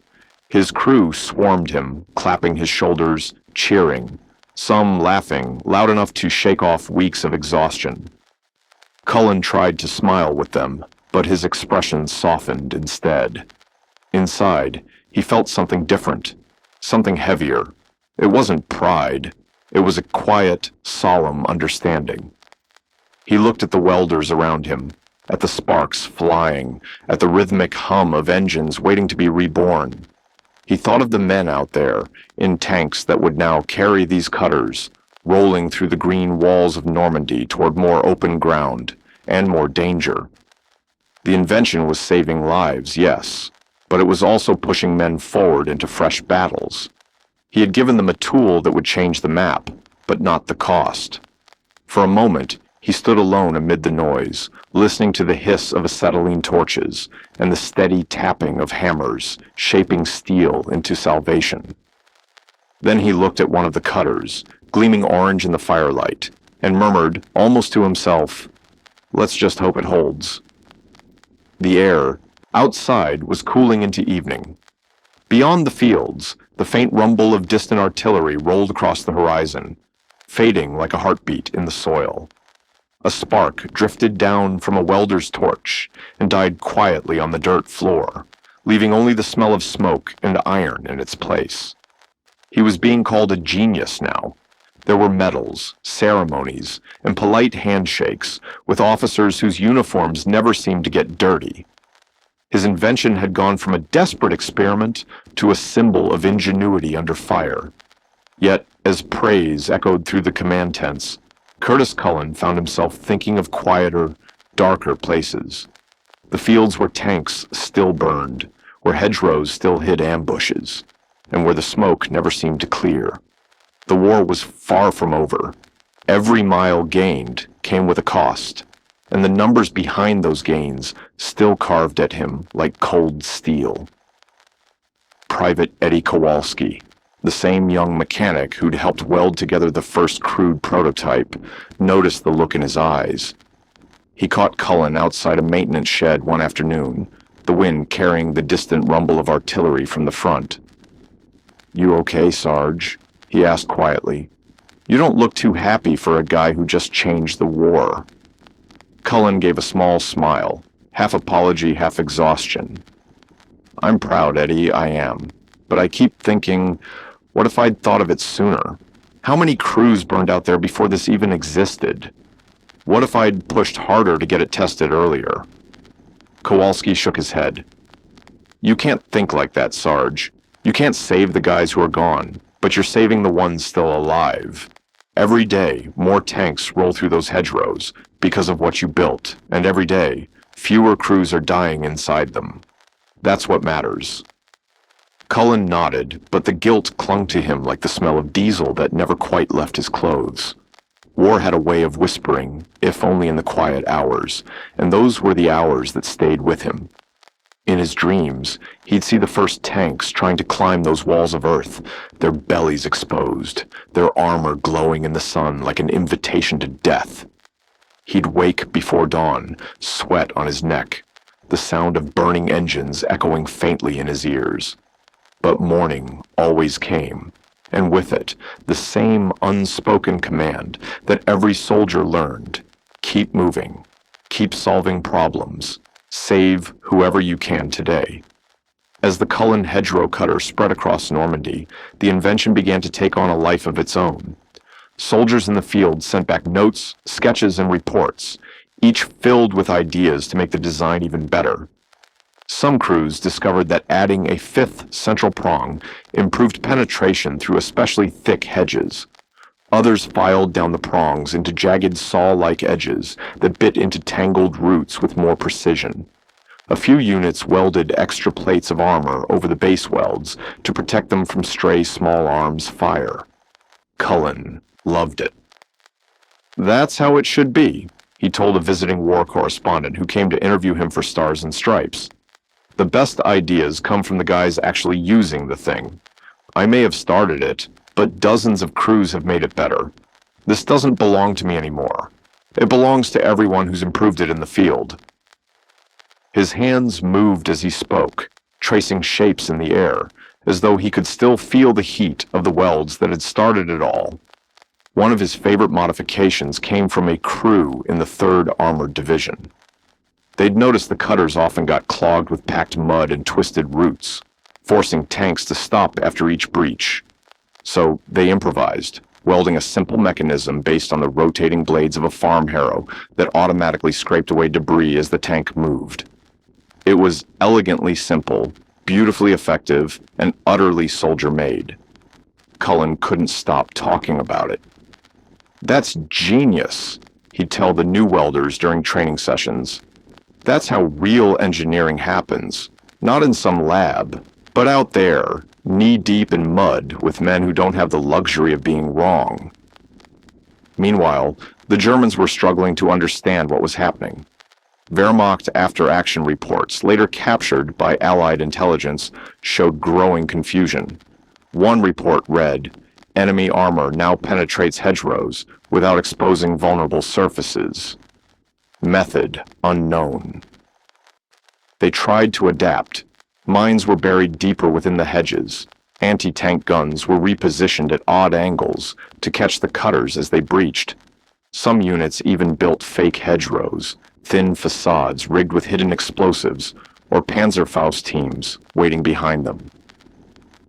His crew swarmed him, clapping his shoulders, cheering, some laughing loud enough to shake off weeks of exhaustion. Cullen tried to smile with them, but his expression softened instead. Inside, he felt something different, something heavier. It wasn't pride. It was a quiet, solemn understanding. He looked at the welders around him, at the sparks flying, at the rhythmic hum of engines waiting to be reborn. He thought of the men out there, in tanks that would now carry these cutters, rolling through the green walls of Normandy toward more open ground and more danger. The invention was saving lives, yes, but it was also pushing men forward into fresh battles. He had given them a tool that would change the map, but not the cost. For a moment, he stood alone amid the noise, listening to the hiss of acetylene torches and the steady tapping of hammers, shaping steel into salvation. Then he looked at one of the cutters, gleaming orange in the firelight, and murmured, almost to himself, "Let's just hope it holds." The air outside was cooling into evening. Beyond the fields, the faint rumble of distant artillery rolled across the horizon, fading like a heartbeat in the soil. A spark drifted down from a welder's torch and died quietly on the dirt floor, leaving only the smell of smoke and iron in its place. He was being called a genius now. There were medals, ceremonies, and polite handshakes with officers whose uniforms never seemed to get dirty. His invention had gone from a desperate experiment to a symbol of ingenuity under fire. Yet, as praise echoed through the command tents, Curtis Cullen found himself thinking of quieter, darker places. The fields where tanks still burned, where hedgerows still hid ambushes, and where the smoke never seemed to clear. The war was far from over. Every mile gained came with a cost, and the numbers behind those gains still carved at him like cold steel. Private Eddie Kowalski, the same young mechanic who'd helped weld together the first crude prototype, noticed the look in his eyes. He caught Cullen outside a maintenance shed one afternoon, the wind carrying the distant rumble of artillery from the front. "You okay, Sarge?" he asked quietly. "You don't look too happy for a guy who just changed the war." Cullen gave a small smile, half apology, half exhaustion. "I'm proud, Eddie, I am. But I keep thinking, what if I'd thought of it sooner? How many crews burned out there before this even existed? What if I'd pushed harder to get it tested earlier?" Kowalski shook his head. "You can't think like that, Sarge. You can't save the guys who are gone, but you're saving the ones still alive. Every day, more tanks roll through those hedgerows because of what you built, and every day, fewer crews are dying inside them. That's what matters." Cullen nodded, but the guilt clung to him like the smell of diesel that never quite left his clothes. War had a way of whispering, if only in the quiet hours, and those were the hours that stayed with him. In his dreams, he'd see the first tanks trying to climb those walls of earth, their bellies exposed, their armor glowing in the sun like an invitation to death. He'd wake before dawn, sweat on his neck, the sound of burning engines echoing faintly in his ears. But morning always came, and with it, the same unspoken command that every soldier learned: keep moving, keep solving problems, save whoever you can today. As the Cullen hedgerow cutter spread across Normandy, the invention began to take on a life of its own. Soldiers in the field sent back notes, sketches, and reports, each filled with ideas to make the design even better. Some crews discovered that adding a fifth central prong improved penetration through especially thick hedges. Others filed down the prongs into jagged saw-like edges that bit into tangled roots with more precision. A few units welded extra plates of armor over the base welds to protect them from stray small arms fire. Cullen loved it. "That's how it should be," he told a visiting war correspondent who came to interview him for Stars and Stripes. "The best ideas come from the guys actually using the thing. I may have started it, but dozens of crews have made it better. This doesn't belong to me anymore. It belongs to everyone who's improved it in the field." His hands moved as he spoke, tracing shapes in the air, as though he could still feel the heat of the welds that had started it all. One of his favorite modifications came from a crew in the 3rd Armored Division. They'd noticed the cutters often got clogged with packed mud and twisted roots, forcing tanks to stop after each breach. So they improvised, welding a simple mechanism based on the rotating blades of a farm harrow that automatically scraped away debris as the tank moved. It was elegantly simple, beautifully effective, and utterly soldier-made. Cullen couldn't stop talking about it. "That's genius," he'd tell the new welders during training sessions. "That's how real engineering happens, not in some lab, but out there, knee-deep in mud with men who don't have the luxury of being wrong." Meanwhile, the Germans were struggling to understand what was happening. Wehrmacht after-action reports, later captured by Allied intelligence, showed growing confusion. One report read, "Enemy armor now penetrates hedgerows without exposing vulnerable surfaces. Method unknown." They tried to adapt. Mines were buried deeper within the hedges. Anti-tank guns were repositioned at odd angles to catch the cutters as they breached. Some units even built fake hedgerows, thin facades rigged with hidden explosives, or Panzerfaust teams waiting behind them.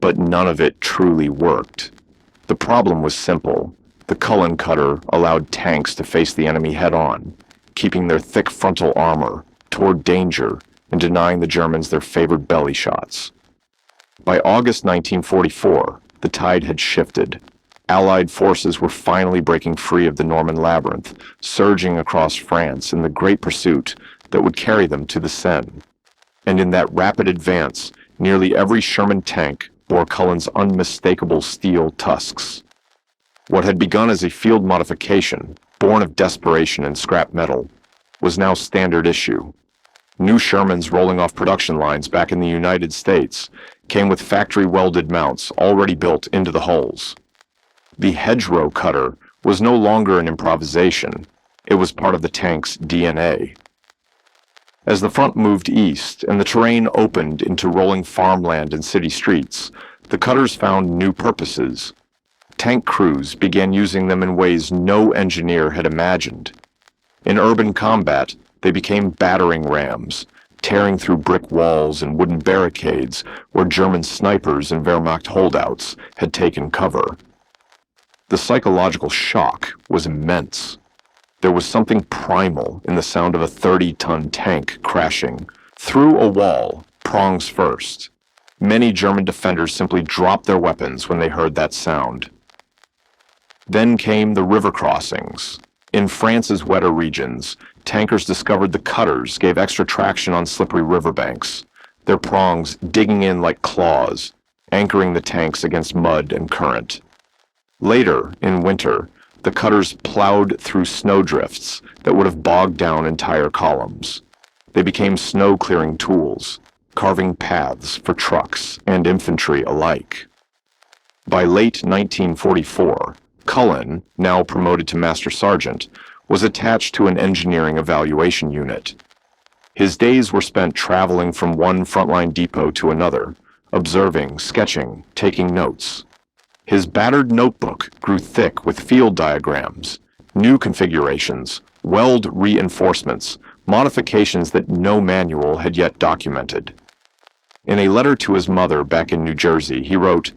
But none of it truly worked. The problem was simple. The Cullen cutter allowed tanks to face the enemy head-on, keeping their thick frontal armor toward danger and denying the Germans their favored belly shots. By August 1944, the tide had shifted. Allied forces were finally breaking free of the Norman labyrinth, surging across France in the great pursuit that would carry them to the Seine. And in that rapid advance, nearly every Sherman tank bore Cullen's unmistakable steel tusks. What had begun as a field modification, born of desperation and scrap metal, was now standard issue. New Shermans rolling off production lines back in the United States came with factory-welded mounts already built into the hulls. The hedgerow cutter was no longer an improvisation. It was part of the tank's DNA. As the front moved east and the terrain opened into rolling farmland and city streets, the cutters found new purposes. Tank crews began using them in ways no engineer had imagined. In urban combat, they became battering rams, tearing through brick walls and wooden barricades where German snipers and Wehrmacht holdouts had taken cover. The psychological shock was immense. There was something primal in the sound of a 30-ton tank crashing through a wall, prongs first. Many German defenders simply dropped their weapons when they heard that sound. Then came the river crossings. In France's wetter regions, tankers discovered the cutters gave extra traction on slippery riverbanks, their prongs digging in like claws, anchoring the tanks against mud and current. Later, in winter, the cutters plowed through snowdrifts that would have bogged down entire columns. They became snow-clearing tools, carving paths for trucks and infantry alike. By late 1944, Cullen, now promoted to Master Sergeant, was attached to an engineering evaluation unit. His days were spent traveling from one frontline depot to another, observing, sketching, taking notes. His battered notebook grew thick with field diagrams, new configurations, weld reinforcements, modifications that no manual had yet documented. In a letter to his mother back in New Jersey, he wrote,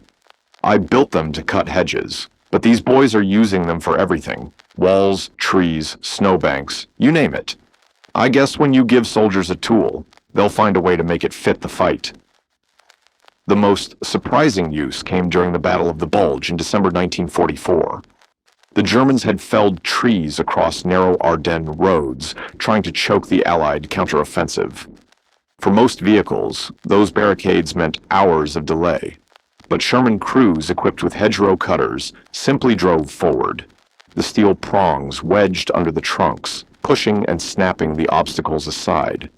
"I built them to cut hedges, but these boys are using them for everything. Walls, trees, snowbanks, you name it. I guess when you give soldiers a tool, they'll find a way to make it fit the fight." The most surprising use came during the Battle of the Bulge in December 1944. The Germans had felled trees across narrow Ardennes roads, trying to choke the Allied counteroffensive. For most vehicles, those barricades meant hours of delay. But Sherman crews equipped with hedgerow cutters simply drove forward, the steel prongs wedged under the trunks, pushing and snapping the obstacles aside.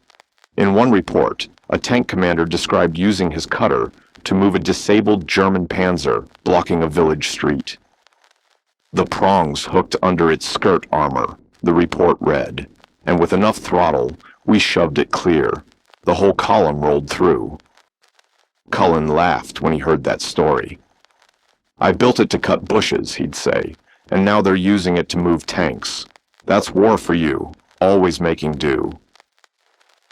In one report, a tank commander described using his cutter to move a disabled German panzer blocking a village street. The prongs hooked under its skirt armor, the report read, and with enough throttle, we shoved it clear. The whole column rolled through. Cullen laughed when he heard that story. I built it to cut bushes, he'd say, and now they're using it to move tanks. That's war for you, always making do.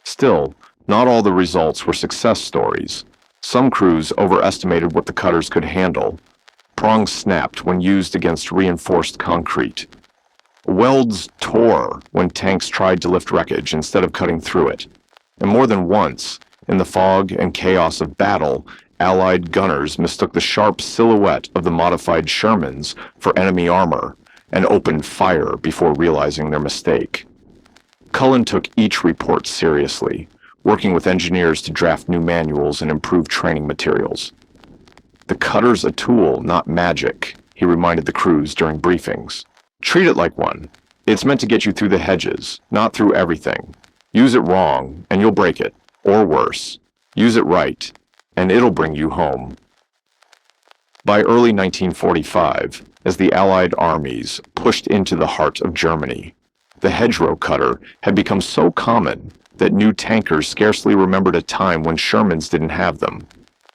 Still, not all the results were success stories. Some crews overestimated what the cutters could handle. Prongs snapped when used against reinforced concrete. Welds tore when tanks tried to lift wreckage instead of cutting through it. And more than once, in the fog and chaos of battle, Allied gunners mistook the sharp silhouette of the modified Shermans for enemy armor and opened fire before realizing their mistake. Cullen took each report seriously, working with engineers to draft new manuals and improve training materials. The cutter's a tool, not magic, he reminded the crews during briefings. Treat it like one. It's meant to get you through the hedges, not through everything. Use it wrong, and you'll break it, or worse. Use it right, and it'll bring you home. By early 1945, as the Allied armies pushed into the heart of Germany, the hedgerow cutter had become so common that new tankers scarcely remembered a time when Shermans didn't have them.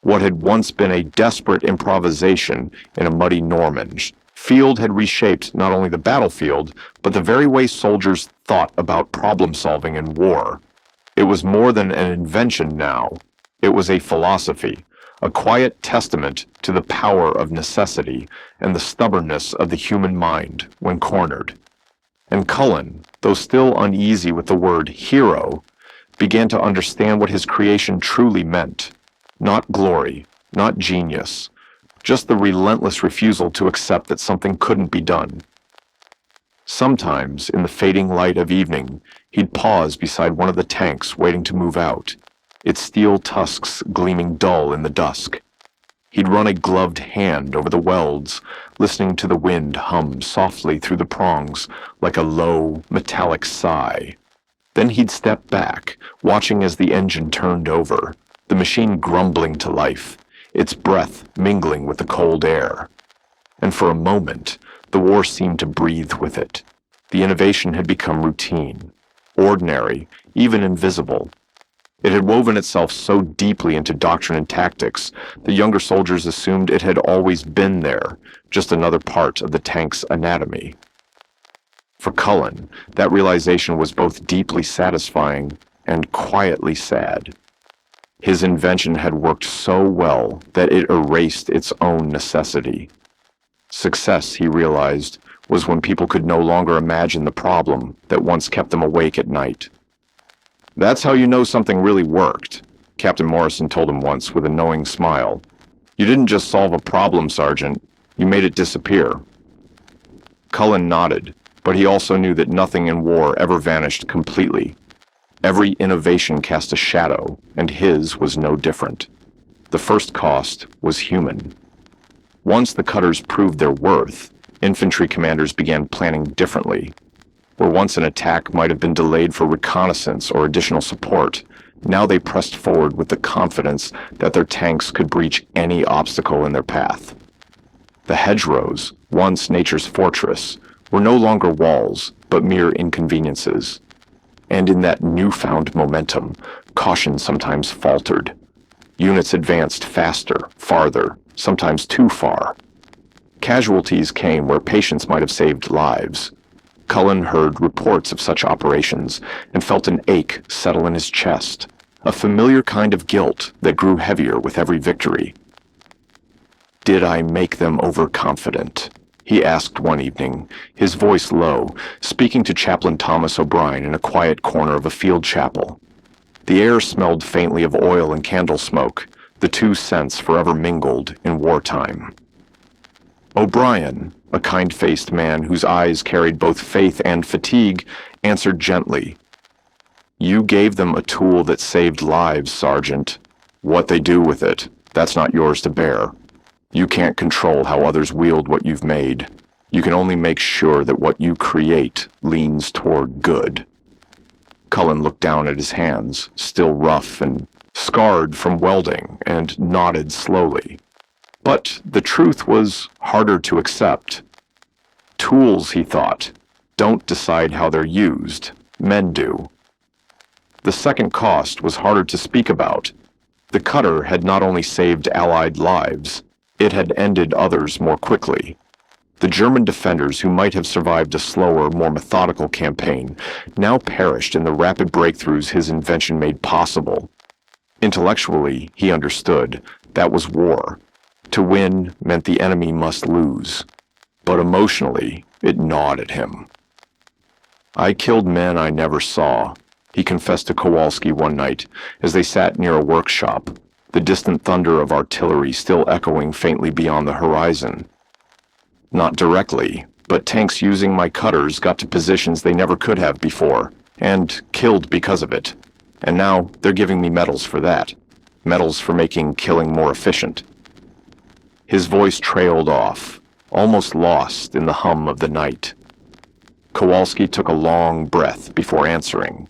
What had once been a desperate improvisation in a muddy Normandy field had reshaped not only the battlefield, but the very way soldiers thought about problem-solving in war. It was more than an invention now. It was a philosophy, a quiet testament to the power of necessity and the stubbornness of the human mind when cornered. And Cullen, though still uneasy with the word hero, began to understand what his creation truly meant. Not glory, not genius, just the relentless refusal to accept that something couldn't be done. Sometimes, in the fading light of evening, he'd pause beside one of the tanks waiting to move out, its steel tusks gleaming dull in the dusk. He'd run a gloved hand over the welds, listening to the wind hum softly through the prongs like a low, metallic sigh. Then he'd step back, watching as the engine turned over, the machine grumbling to life, its breath mingling with the cold air. And for a moment, the war seemed to breathe with it. The innovation had become routine, ordinary, even invisible. It had woven itself so deeply into doctrine and tactics, the younger soldiers assumed it had always been there, just another part of the tank's anatomy. For Cullen, that realization was both deeply satisfying and quietly sad. His invention had worked so well that it erased its own necessity. Success, he realized, was when people could no longer imagine the problem that once kept them awake at night. That's how you know something really worked, Captain Morrison told him once with a knowing smile. You didn't just solve a problem, Sergeant. You made it disappear. Cullen nodded, but he also knew that nothing in war ever vanished completely. Every innovation cast a shadow, and his was no different. The first cost was human. Once the cutters proved their worth, infantry commanders began planning differently. Where once an attack might have been delayed for reconnaissance or additional support, now they pressed forward with the confidence that their tanks could breach any obstacle in their path. The hedgerows, once nature's fortress, were no longer walls, but mere inconveniences. And in that newfound momentum, caution sometimes faltered. Units advanced faster, farther, sometimes too far. Casualties came where patience might have saved lives. Cullen heard reports of such operations and felt an ache settle in his chest, a familiar kind of guilt that grew heavier with every victory. Did I make them overconfident? He asked one evening, his voice low, speaking to Chaplain Thomas O'Brien in a quiet corner of a field chapel. The air smelled faintly of oil and candle smoke, the two scents forever mingled in wartime. O'Brien, a kind-faced man whose eyes carried both faith and fatigue, answered gently, "You gave them a tool that saved lives, Sergeant. What they do with it, that's not yours to bear. You can't control how others wield what you've made. You can only make sure that what you create leans toward good." Cullen looked down at his hands, still rough and scarred from welding, and nodded slowly. But the truth was harder to accept. Tools, he thought, don't decide how they're used. Men do. The second cost was harder to speak about. The cutter had not only saved Allied lives, it had ended others more quickly. The German defenders who might have survived a slower, more methodical campaign now perished in the rapid breakthroughs his invention made possible. Intellectually, he understood that was war. To win meant the enemy must lose. But emotionally, it gnawed at him. "I killed men I never saw," he confessed to Kowalski one night as they sat near a workshop, the distant thunder of artillery still echoing faintly beyond the horizon. "Not directly, but tanks using my cutters got to positions they never could have before, and killed because of it. And now they're giving me medals for that. Medals for making killing more efficient." His voice trailed off, almost lost in the hum of the night. Kowalski took a long breath before answering.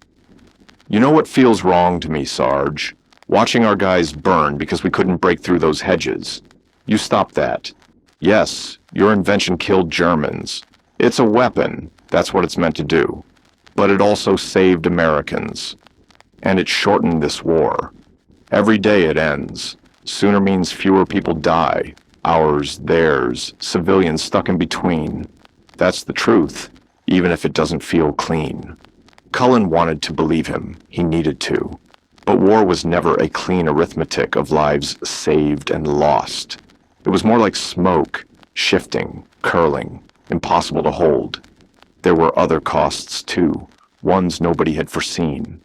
"You know what feels wrong to me, Sarge? Watching our guys burn because we couldn't break through those hedges. You stopped that. Yes, your invention killed Germans. It's a weapon, that's what it's meant to do. But it also saved Americans. And it shortened this war. Every day it ends. Sooner means fewer people die. Ours, theirs, civilians stuck in between. That's the truth, even if it doesn't feel clean." Cullen wanted to believe him. He needed to. But war was never a clean arithmetic of lives saved and lost. It was more like smoke, shifting, curling, impossible to hold. There were other costs too, ones nobody had foreseen.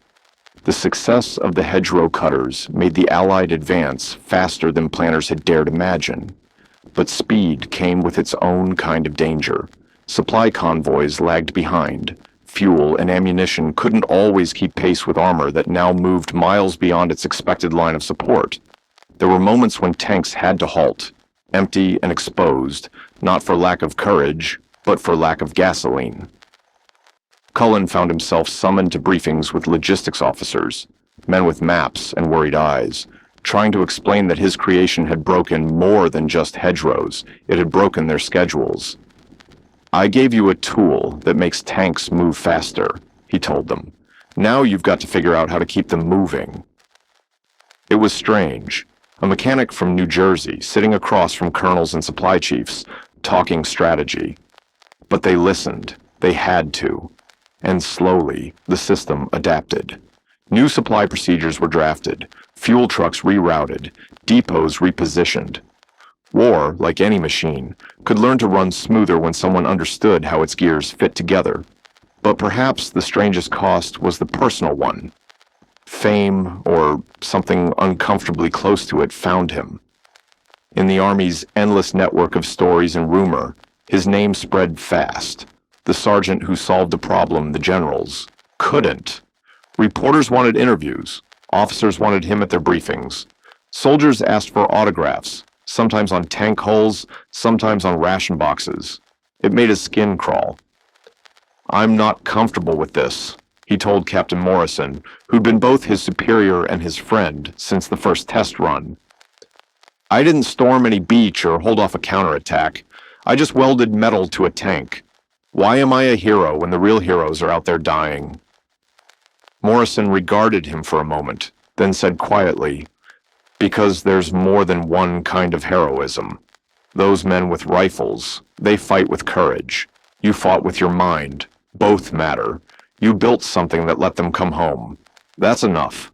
The success of the hedgerow cutters made the Allied advance faster than planners had dared imagine. But speed came with its own kind of danger. Supply convoys lagged behind. Fuel and ammunition couldn't always keep pace with armor that now moved miles beyond its expected line of support. There were moments when tanks had to halt, empty and exposed, not for lack of courage, but for lack of gasoline. Cullen found himself summoned to briefings with logistics officers, men with maps and worried eyes, trying to explain that his creation had broken more than just hedgerows. It had broken their schedules. "I gave you a tool that makes tanks move faster," he told them. "Now you've got to figure out how to keep them moving." It was strange. A mechanic from New Jersey sitting across from colonels and supply chiefs, talking strategy. But they listened. They had to. And slowly, the system adapted. New supply procedures were drafted, fuel trucks rerouted, depots repositioned. War, like any machine, could learn to run smoother when someone understood how its gears fit together. But perhaps the strangest cost was the personal one. Fame, or something uncomfortably close to it, found him. In the Army's endless network of stories and rumor, his name spread fast. The sergeant who solved a problem the generals couldn't. Reporters wanted interviews. Officers wanted him at their briefings. Soldiers asked for autographs, sometimes on tank hulls, sometimes on ration boxes. It made his skin crawl. "I'm not comfortable with this," he told Captain Morrison, who'd been both his superior and his friend since the first test run. "I didn't storm any beach or hold off a counterattack. I just welded metal to a tank. Why am I a hero when the real heroes are out there dying?" Morrison regarded him for a moment, then said quietly, "Because there's more than one kind of heroism. Those men with rifles, they fight with courage. You fought with your mind. Both matter. You built something that let them come home. That's enough."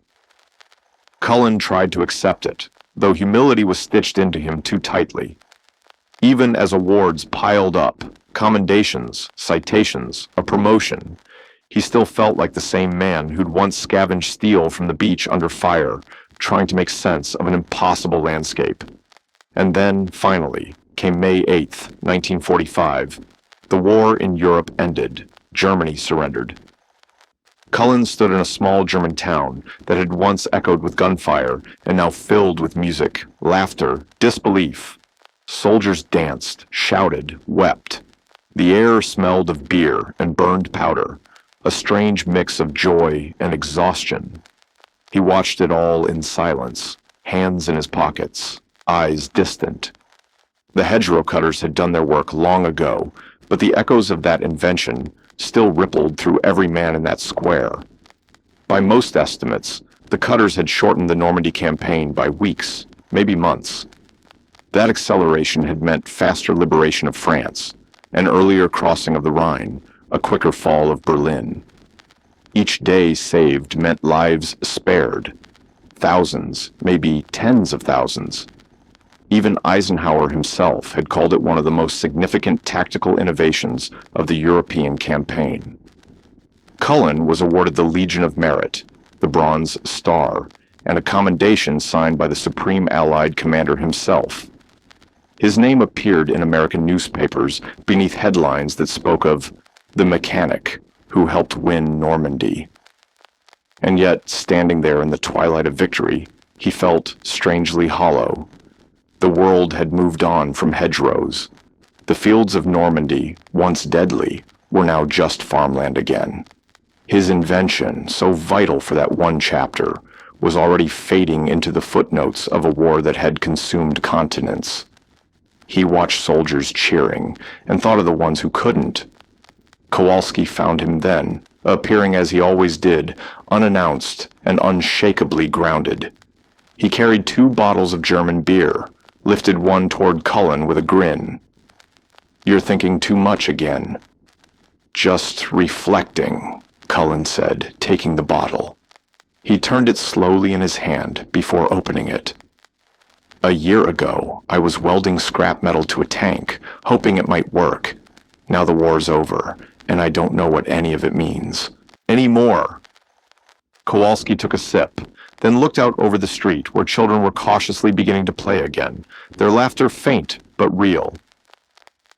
Cullen tried to accept it, though humility was stitched into him too tightly. Even as awards piled up, commendations, citations, a promotion, he still felt like the same man who'd once scavenged steel from the beach under fire, trying to make sense of an impossible landscape. And then, finally, came May 8th, 1945. The war in Europe ended. Germany surrendered. Cullen stood in a small German town that had once echoed with gunfire and now filled with music, laughter, disbelief. Soldiers danced, shouted, wept. The air smelled of beer and burned powder, a strange mix of joy and exhaustion. He watched it all in silence, hands in his pockets, eyes distant. The hedgerow cutters had done their work long ago, but the echoes of that invention still rippled through every man in that square. By most estimates, the cutters had shortened the Normandy campaign by weeks, maybe months. That acceleration had meant faster liberation of France, an earlier crossing of the Rhine, a quicker fall of Berlin. Each day saved meant lives spared. Thousands, maybe tens of thousands. Even Eisenhower himself had called it one of the most significant tactical innovations of the European campaign. Cullen was awarded the Legion of Merit, the Bronze Star, and a commendation signed by the Supreme Allied Commander himself. His name appeared in American newspapers beneath headlines that spoke of the mechanic who helped win Normandy. And yet, standing there in the twilight of victory, he felt strangely hollow. The world had moved on from hedgerows. The fields of Normandy, once deadly, were now just farmland again. His invention, so vital for that one chapter, was already fading into the footnotes of a war that had consumed continents. He watched soldiers cheering and thought of the ones who couldn't. Kowalski found him then, appearing as he always did, unannounced and unshakably grounded. He carried 2 bottles of German beer, lifted one toward Cullen with a grin. "You're thinking too much again." "Just reflecting," Cullen said, taking the bottle. He turned it slowly in his hand before opening it. "A year ago, I was welding scrap metal to a tank, hoping it might work. Now the war's over, and I don't know what any of it means. Anymore." Kowalski took a sip, then looked out over the street where children were cautiously beginning to play again, their laughter faint but real.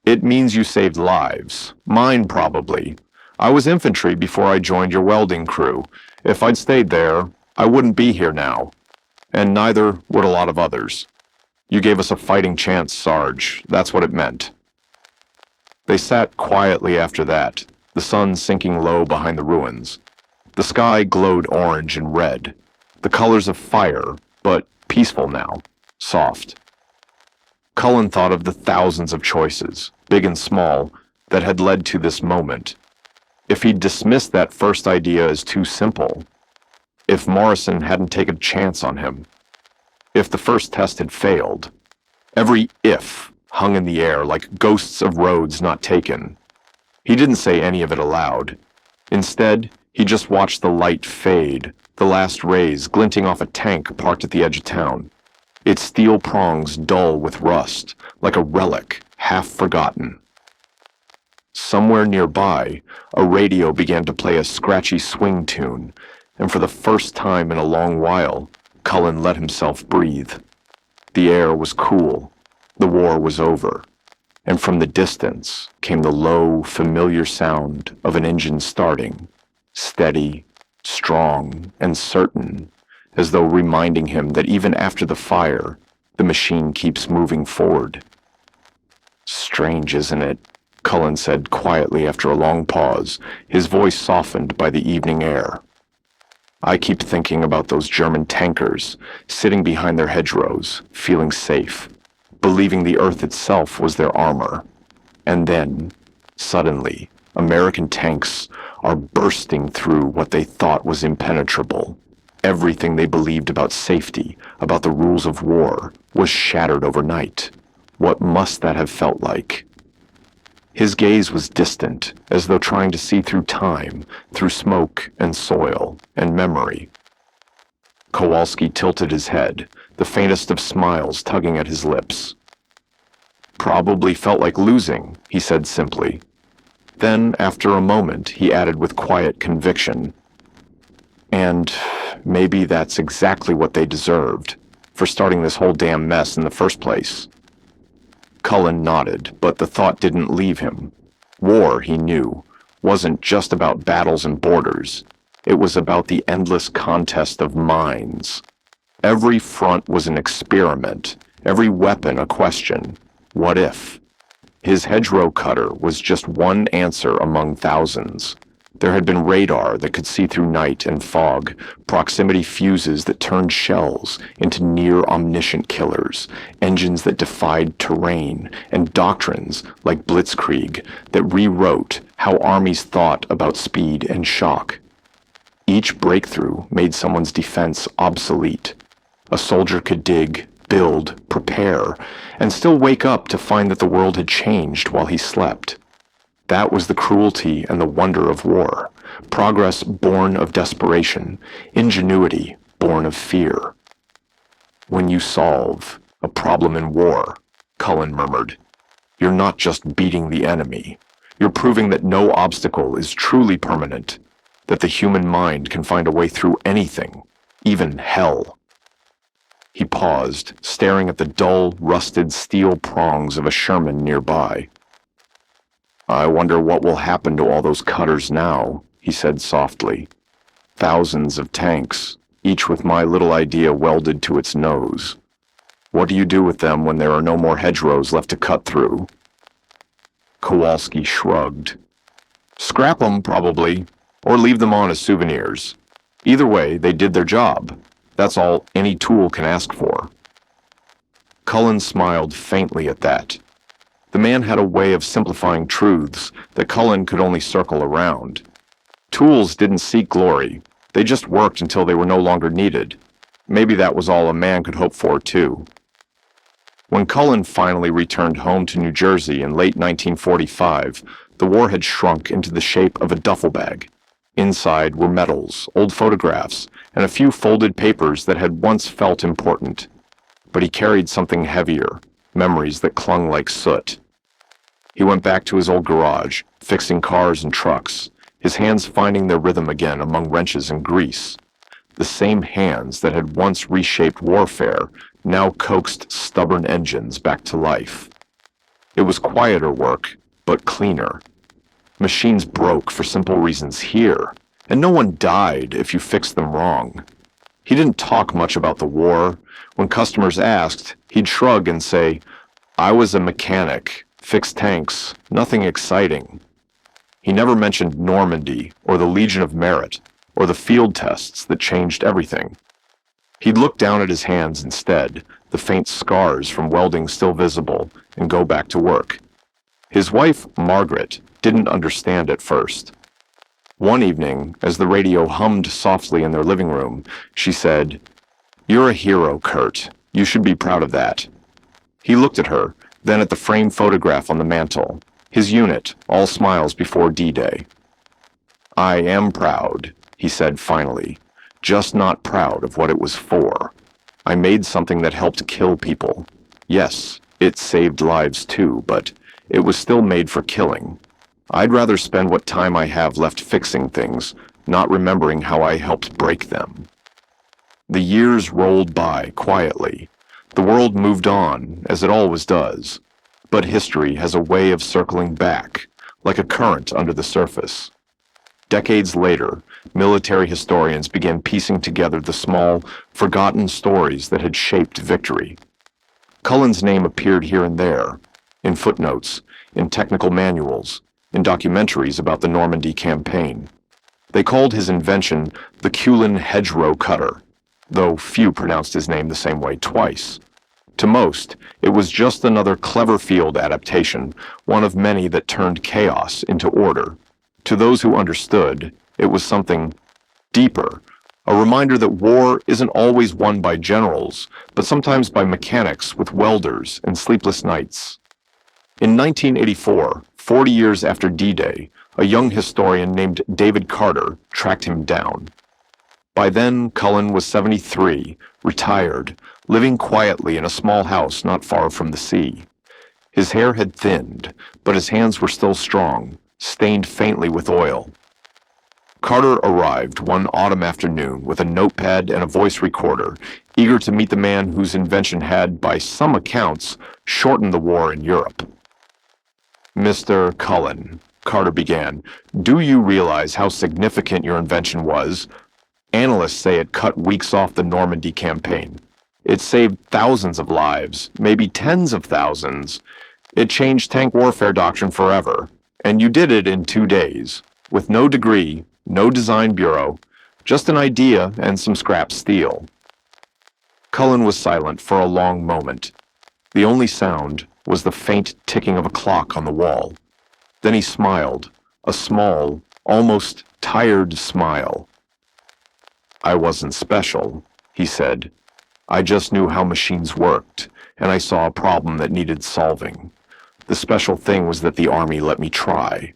"It means you saved lives. Mine, probably. I was infantry before I joined your welding crew. If I'd stayed there, I wouldn't be here now. And neither would a lot of others. You gave us a fighting chance, Sarge. That's what it meant." They sat quietly after that, the sun sinking low behind the ruins. The sky glowed orange and red, the colors of fire, but peaceful now, soft. Cullen thought of the thousands of choices, big and small, that had led to this moment. If he'd dismissed that first idea as too simple, if Morrison hadn't taken a chance on him, if the first test had failed, every if hung in the air like ghosts of roads not taken. He didn't say any of it aloud. Instead, he just watched the light fade, the last rays glinting off a tank parked at the edge of town, its steel prongs dull with rust, like a relic, half forgotten. Somewhere nearby, a radio began to play a scratchy swing tune, and for the first time in a long while, Cullen let himself breathe. The air was cool, the war was over, and from the distance came the low, familiar sound of an engine starting, steady, strong, and certain, as though reminding him that even after the fire, the machine keeps moving forward. "Strange, isn't it?" Cullen said quietly after a long pause, his voice softened by the evening air. "I keep thinking about those German tankers, sitting behind their hedgerows, feeling safe, believing the earth itself was their armor. And then, suddenly, American tanks are bursting through what they thought was impenetrable. Everything they believed about safety, about the rules of war, was shattered overnight. What must that have felt like?" His gaze was distant, as though trying to see through time, through smoke and soil and memory. Kowalski tilted his head, the faintest of smiles tugging at his lips. "Probably felt like losing," he said simply. Then, after a moment, he added with quiet conviction, "And maybe that's exactly what they deserved, for starting this whole damn mess in the first place." Cullen nodded, but the thought didn't leave him. War, he knew, wasn't just about battles and borders. It was about the endless contest of minds. Every front was an experiment, every weapon a question. What if? His hedgerow cutter was just one answer among thousands. There had been radar that could see through night and fog, proximity fuses that turned shells into near-omniscient killers, engines that defied terrain, and doctrines like blitzkrieg that rewrote how armies thought about speed and shock. Each breakthrough made someone's defense obsolete. A soldier could dig, build, prepare, and still wake up to find that the world had changed while he slept. That was the cruelty and the wonder of war. Progress born of desperation, ingenuity born of fear. When you solve a problem in war, Cullen murmured, you're not just beating the enemy. You're proving that no obstacle is truly permanent, that the human mind can find a way through anything, even hell. He paused, staring at the dull, rusted steel prongs of a Sherman nearby. I wonder what will happen to all those cutters now, he said softly. Thousands of tanks, each with my little idea welded to its nose. What do you do with them when there are no more hedgerows left to cut through? Kowalski shrugged. Scrap them, probably, or leave them on as souvenirs. Either way, they did their job. That's all any tool can ask for. Cullen smiled faintly at that. The man had a way of simplifying truths that Cullen could only circle around. Tools didn't seek glory. They just worked until they were no longer needed. Maybe that was all a man could hope for, too. When Cullen finally returned home to New Jersey in late 1945, the war had shrunk into the shape of a duffel bag. Inside were medals, old photographs, and a few folded papers that had once felt important. But he carried something heavier, memories that clung like soot. He went back to his old garage, fixing cars and trucks, his hands finding their rhythm again among wrenches and grease. The same hands that had once reshaped warfare now coaxed stubborn engines back to life. It was quieter work, but cleaner. Machines broke for simple reasons here, and no one died if you fixed them wrong. He didn't talk much about the war. When customers asked, he'd shrug and say, I was a mechanic, fixed tanks, nothing exciting. He never mentioned Normandy or the Legion of Merit or the field tests that changed everything. He'd look down at his hands instead, the faint scars from welding still visible, and go back to work. His wife, Margaret, didn't understand at first. One evening, as the radio hummed softly in their living room, she said, You're a hero, Kurt. You should be proud of that. He looked at her, then at the framed photograph on the mantel, his unit, all smiles before D-Day. I am proud, he said finally, just not proud of what it was for. I made something that helped kill people. Yes, it saved lives too, but it was still made for killing. I'd rather spend what time I have left fixing things, not remembering how I helped break them. The years rolled by quietly. The world moved on, as it always does. But history has a way of circling back, like a current under the surface. Decades later, military historians began piecing together the small, forgotten stories that had shaped victory. Cullen's name appeared here and there, in footnotes, in technical manuals, in documentaries about the Normandy campaign. They called his invention the Cullen hedgerow cutter, though few pronounced his name the same way twice. To most, it was just another clever field adaptation, one of many that turned chaos into order. To those who understood, it was something deeper, a reminder that war isn't always won by generals, but sometimes by mechanics with welders and sleepless nights. In 1984, 40 years after D-Day, a young historian named David Carter tracked him down. By then, Cullen was 73, retired, living quietly in a small house not far from the sea. His hair had thinned, but his hands were still strong, stained faintly with oil. Carter arrived one autumn afternoon with a notepad and a voice recorder, eager to meet the man whose invention had, by some accounts, shortened the war in Europe. Mr. Cullen, Carter began, do you realize how significant your invention was? Analysts say it cut weeks off the Normandy campaign. It saved thousands of lives, maybe tens of thousands. It changed tank warfare doctrine forever, and you did it in 2 days. with no degree, no design bureau, just an idea and some scrap steel. Cullen was silent for a long moment. The only sound was the faint ticking of a clock on the wall. Then he smiled, a small, almost tired smile. "I wasn't special," he said. "I just knew how machines worked, and I saw a problem that needed solving. The special thing was that the Army let me try.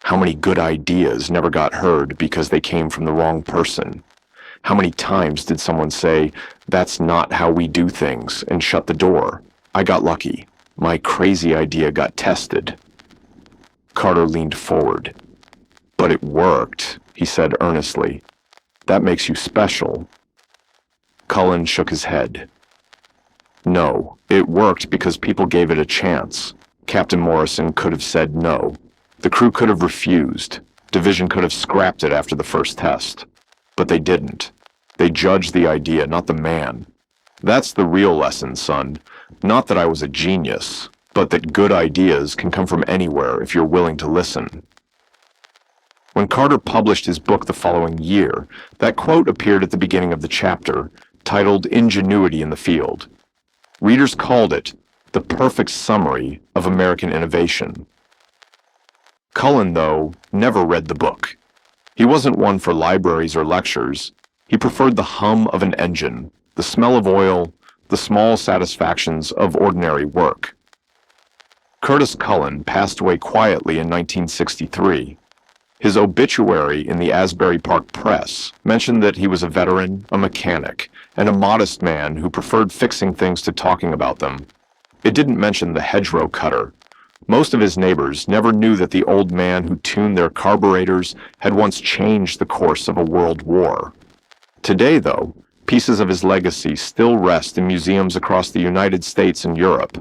How many good ideas never got heard because they came from the wrong person? How many times did someone say, 'That's not how we do things,' and shut the door? I got lucky. My crazy idea got tested." Carter leaned forward. "But it worked," he said earnestly. "That makes you special." Cullen shook his head. "No, it worked because people gave it a chance. Captain Morrison could have said no. The crew could have refused. Division could have scrapped it after the first test. But they didn't. They judged the idea, not the man. That's the real lesson, son. Not that I was a genius, but that good ideas can come from anywhere if you're willing to listen." When Carter published his book the following year, that quote appeared at the beginning of the chapter, titled "Ingenuity in the Field." Readers called it the perfect summary of American innovation. Cullen, though, never read the book. He wasn't one for libraries or lectures. He preferred the hum of an engine, the smell of oil, the small satisfactions of ordinary work. Curtis Cullen passed away quietly in 1963. His obituary in the Asbury Park Press mentioned that he was a veteran, a mechanic, and a modest man who preferred fixing things to talking about them. It didn't mention the hedgerow cutter. Most of his neighbors never knew that the old man who tuned their carburetors had once changed the course of a world war. Today, though, pieces of his legacy still rest in museums across the United States and Europe.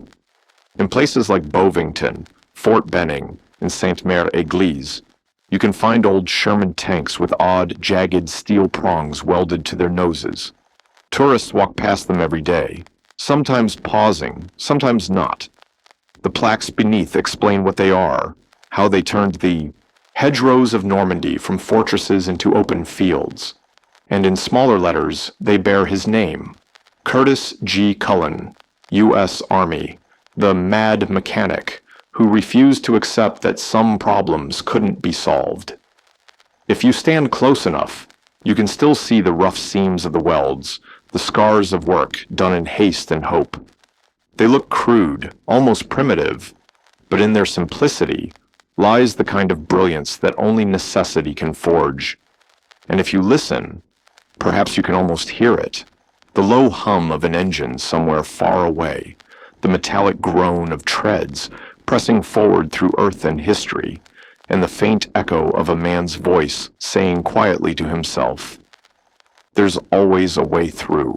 In places like Bovington, Fort Benning, and Sainte-Mère-Église, you can find old Sherman tanks with odd, jagged steel prongs welded to their noses. Tourists walk past them every day, sometimes pausing, sometimes not. The plaques beneath explain what they are, how they turned the hedgerows of Normandy from fortresses into open fields. And in smaller letters, they bear his name, Curtis G. Cullen, U.S. Army, the mad mechanic who refused to accept that some problems couldn't be solved. If you stand close enough, you can still see the rough seams of the welds, the scars of work done in haste and hope. They look crude, almost primitive, but in their simplicity lies the kind of brilliance that only necessity can forge. And if you listen, perhaps you can almost hear it, the low hum of an engine somewhere far away, the metallic groan of treads pressing forward through earth and history, and the faint echo of a man's voice saying quietly to himself, "There's always a way through."